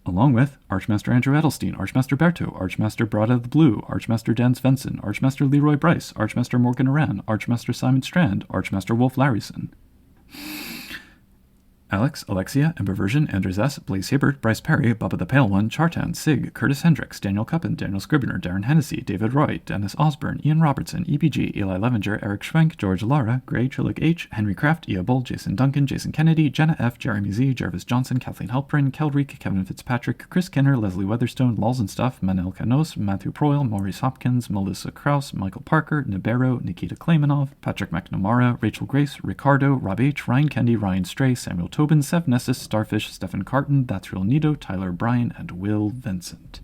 [SPEAKER 1] Along with Archmaster Andrew Edelstein, Archmaster Berto, Archmaster Broad of the Blue, Archmaster Dan Svensson, Archmaster Leroy Bryce, Archmaster Morgan Aran, Archmaster Simon Strand, Archmaster Wolf Larryson. Alex, Alexia, Emberversion, Anders S., Blaze Hibbert, Bryce Perry, Bubba the Pale One, Chartan, Sig, Curtis Hendricks, Daniel Cuppen, Daniel Scribner, Darren Hennessy, David Roy, Dennis Osborne, Ian Robertson, EBG, Eli Levenger, Eric Schwenk, George Lara, Gray, Trillic H, Henry Kraft, Ia Bull, Jason Duncan, Jason Kennedy, Jenna F., Jeremy Z., Jarvis Johnson, Kathleen Halprin, Kelrick, Kevin Fitzpatrick, Chris Kenner, Leslie Weatherstone, Laws and Stuff, Manel Canos, Matthew Proyle, Maurice Hopkins, Melissa Krause, Michael Parker, Nibero, Nikita Klaimanov, Patrick McNamara, Rachel Grace, Ricardo, Rob H., Ryan Kendi, Ryan Stray, Samuel Tobin, Sev Nessus, Starfish, Stephen Carton, That's Real Nito, Tyler Bryan, and Will Vincent.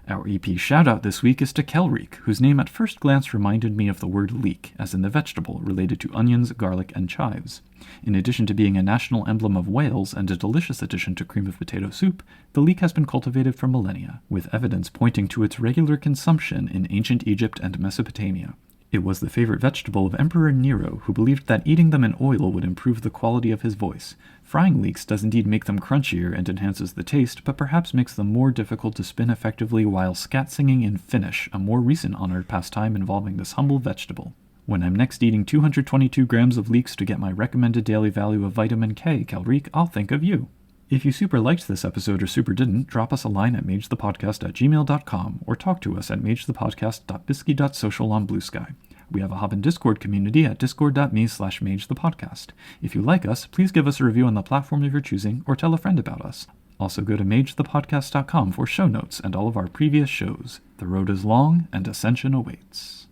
[SPEAKER 1] Our EP shoutout this week is to Kelrick, whose name at first glance reminded me of the word leek, as in the vegetable related to onions, garlic, and chives. In addition to being a national emblem of Wales and a delicious addition to cream of potato soup, the leek has been cultivated for millennia, with evidence pointing to its regular consumption in ancient Egypt and Mesopotamia. It was the favorite vegetable of Emperor Nero, who believed that eating them in oil would improve the quality of his voice. Frying leeks does indeed make them crunchier and enhances the taste, but perhaps makes them more difficult to spin effectively while scat singing in Finnish, a more recent honored pastime involving this humble vegetable. When I'm next eating 222 grams of leeks to get my recommended daily value of vitamin K, Kelrick, I'll think of you. If you super liked this episode or super didn't, drop us a line at magethepodcast@gmail.com or talk to us at magethepodcast.bisky.social on Blue Sky. We have a Hub and Discord community at discord.me/magethepodcast. If you like us, please give us a review on the platform of your choosing or tell a friend about us. Also go to magethepodcast.com for show notes and all of our previous shows. The road is long and ascension awaits.